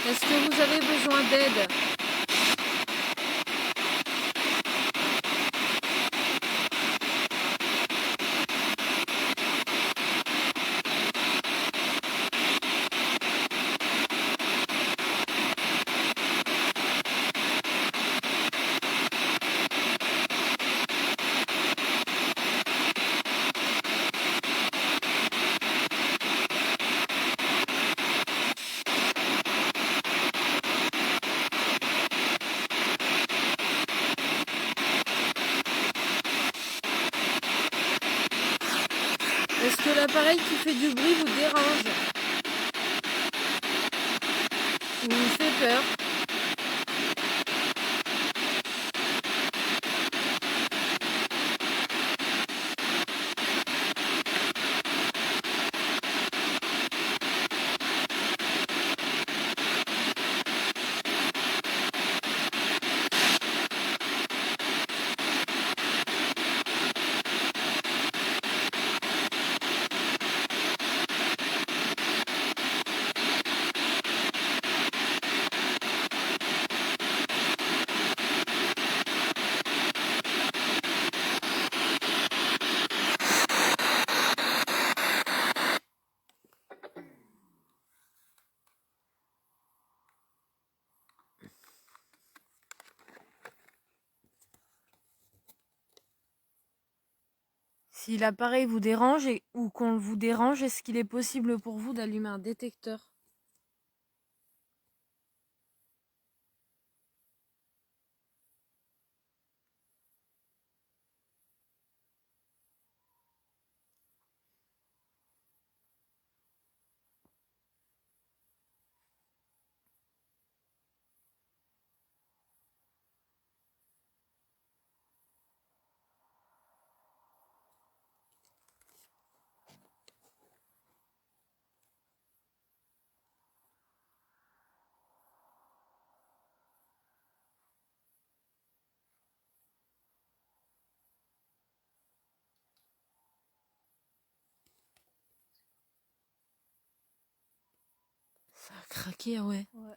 Speaker 1: Est-ce que vous avez besoin d'aide? Est-ce que l'appareil qui fait du bruit vous dérange? Ou vous fait peur? Si l'appareil vous dérange ou qu'on vous dérange, est-ce qu'il est possible pour vous d'allumer un détecteur? Ça a craqué, ouais.
Speaker 2: Ouais.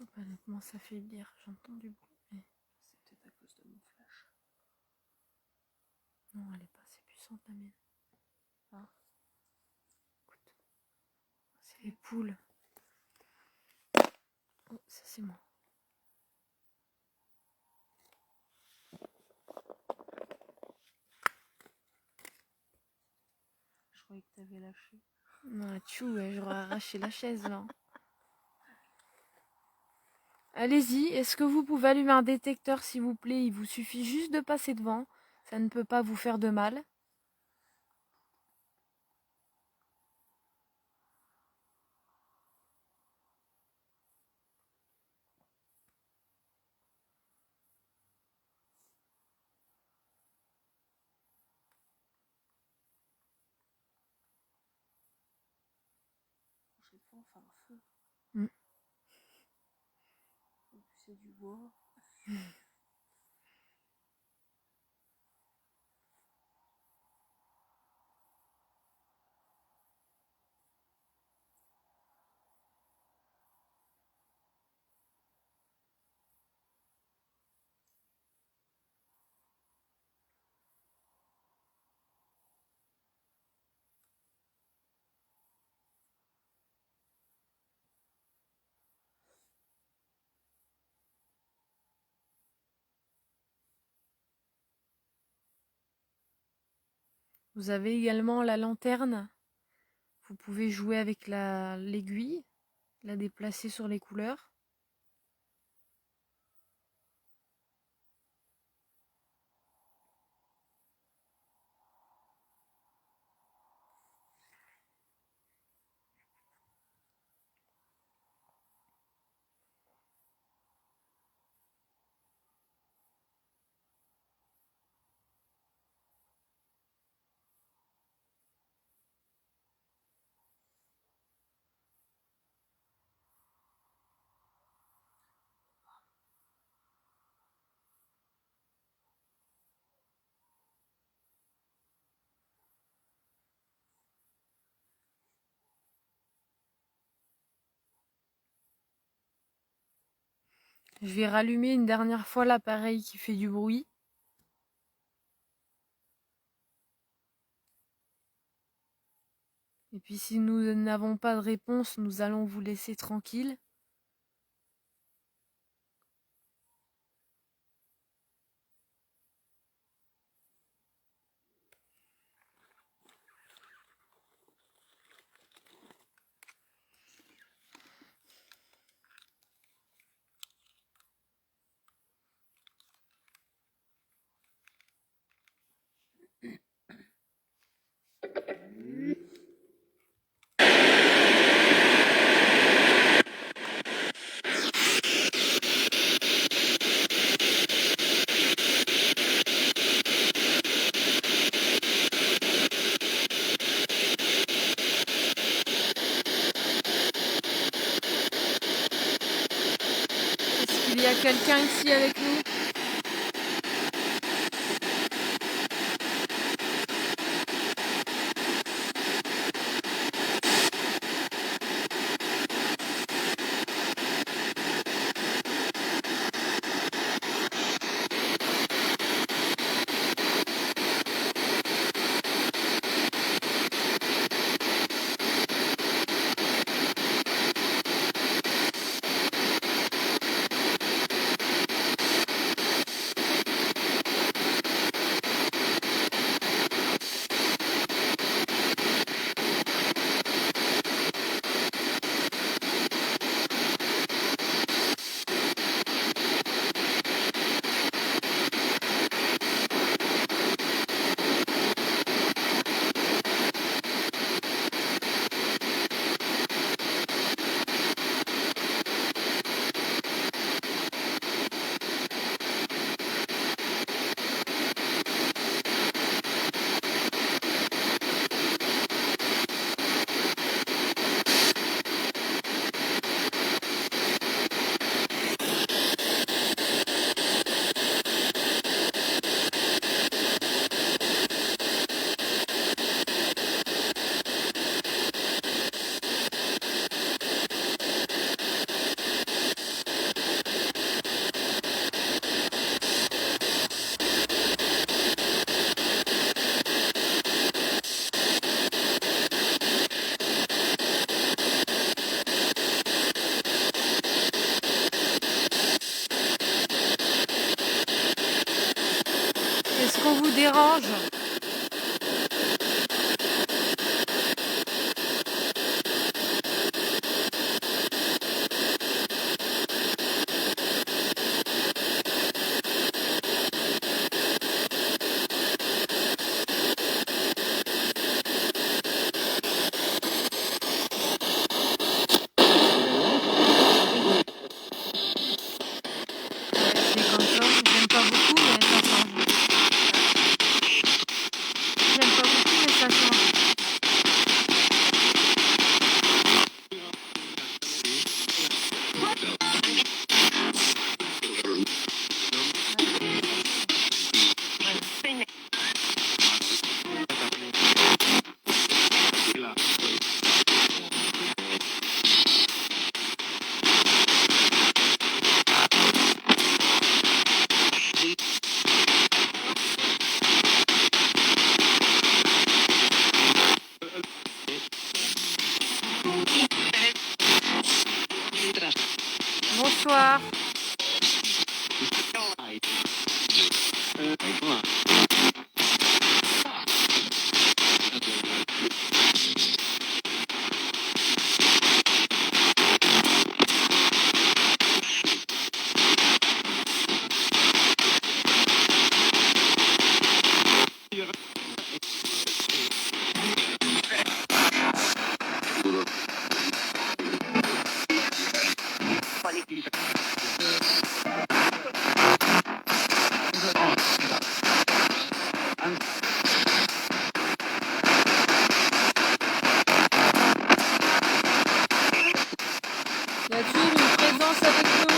Speaker 1: Ton panneau commence à faiblir, j'entends du bruit. Mais...
Speaker 2: C'est peut-être à cause de mon flash.
Speaker 1: Non, elle est pas assez puissante la mienne.
Speaker 2: Hein?
Speaker 1: Écoute, c'est les poules. Oh, ça c'est moi.
Speaker 2: Je croyais que t'avais lâché.
Speaker 1: Non, tchou, ouais, j'aurais arraché la chaise là. Allez-y, est-ce que vous pouvez allumer un détecteur s'il vous plaît? Il vous suffit juste de passer devant. Ça ne peut pas vous faire de mal.
Speaker 2: La prochaine fois, on fait un feu.
Speaker 1: Mm.
Speaker 2: En plus, c'est du bois.
Speaker 1: Vous avez également la lanterne. Vous pouvez jouer avec l'aiguille, la déplacer sur les couleurs. Je vais rallumer une dernière fois l'appareil qui fait du bruit. Et puis si nous n'avons pas de réponse, nous allons vous laisser tranquille. Est-ce qu'il y a quelqu'un ici avec nous? qu'on vous dérange. C'est comme ça, j'aime pas beaucoup, mais ça change. J'aime pas beaucoup, mais ça change. Bonsoir. Y a-t-il une présence avec nous?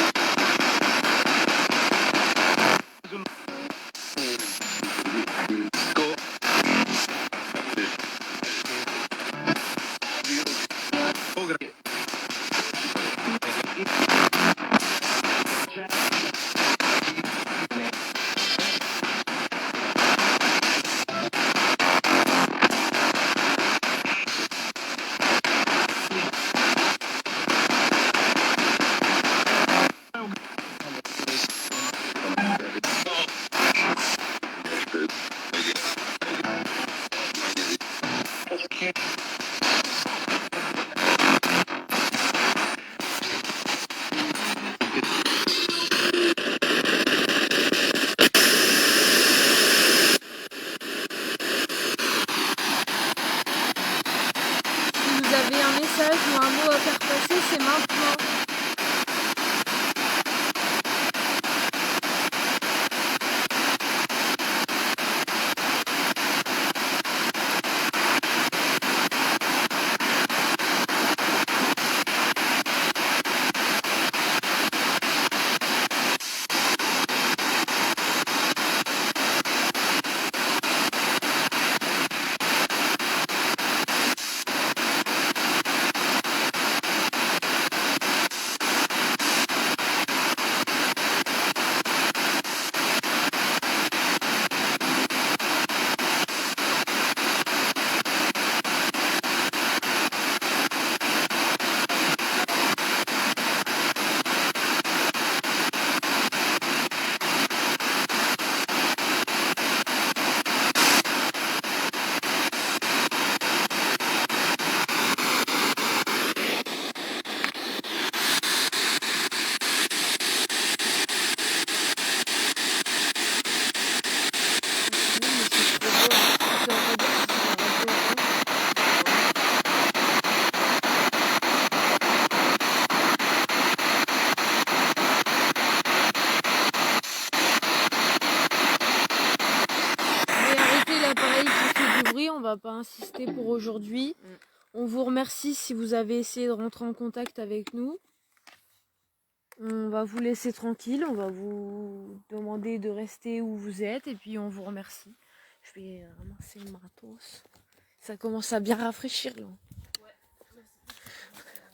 Speaker 1: Si vous avez un message ou un mot à faire passer, c'est maintenant. On va pas insister pour aujourd'hui. On vous remercie si vous avez essayé de rentrer en contact avec nous. On va vous laisser tranquille, on va vous demander de rester où vous êtes et puis on vous remercie. Je vais ramasser le matos. Ça commence à bien rafraîchir là.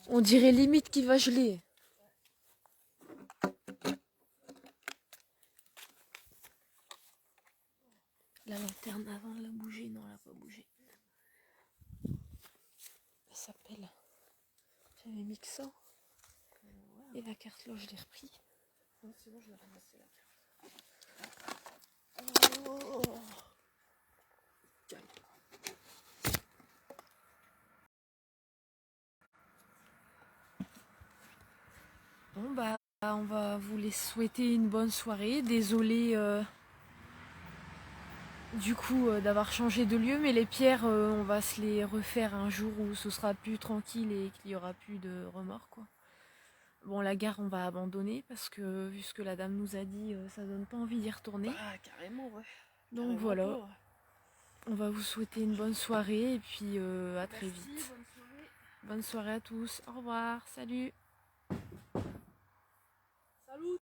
Speaker 1: On dirait limite qu'il va geler. La lanterne avant, elle a bougé, non, elle n'a pas bougé. Elle s'appelle. J'avais mis que ça. Et la carte là, je l'ai repris.
Speaker 2: C'est bon, je l'ai ramassé la carte.
Speaker 1: Oh. Bon bah on va vous les souhaiter une bonne soirée. Désolée du coup d'avoir changé de lieu, mais les pierres on va se les refaire un jour où ce sera plus tranquille et qu'il y aura plus de remords quoi. Bon, la gare on va abandonner parce que vu ce que la dame nous a dit, ça donne pas envie d'y retourner.
Speaker 2: Ah, carrément, ouais.
Speaker 1: Donc
Speaker 2: Carrément
Speaker 1: voilà,
Speaker 2: pas, ouais.
Speaker 1: on va vous souhaiter une bonne soirée et puis à très
Speaker 2: Merci,
Speaker 1: vite.
Speaker 2: bonne soirée.
Speaker 1: Bonne soirée à tous, au revoir, salut.
Speaker 2: Salut.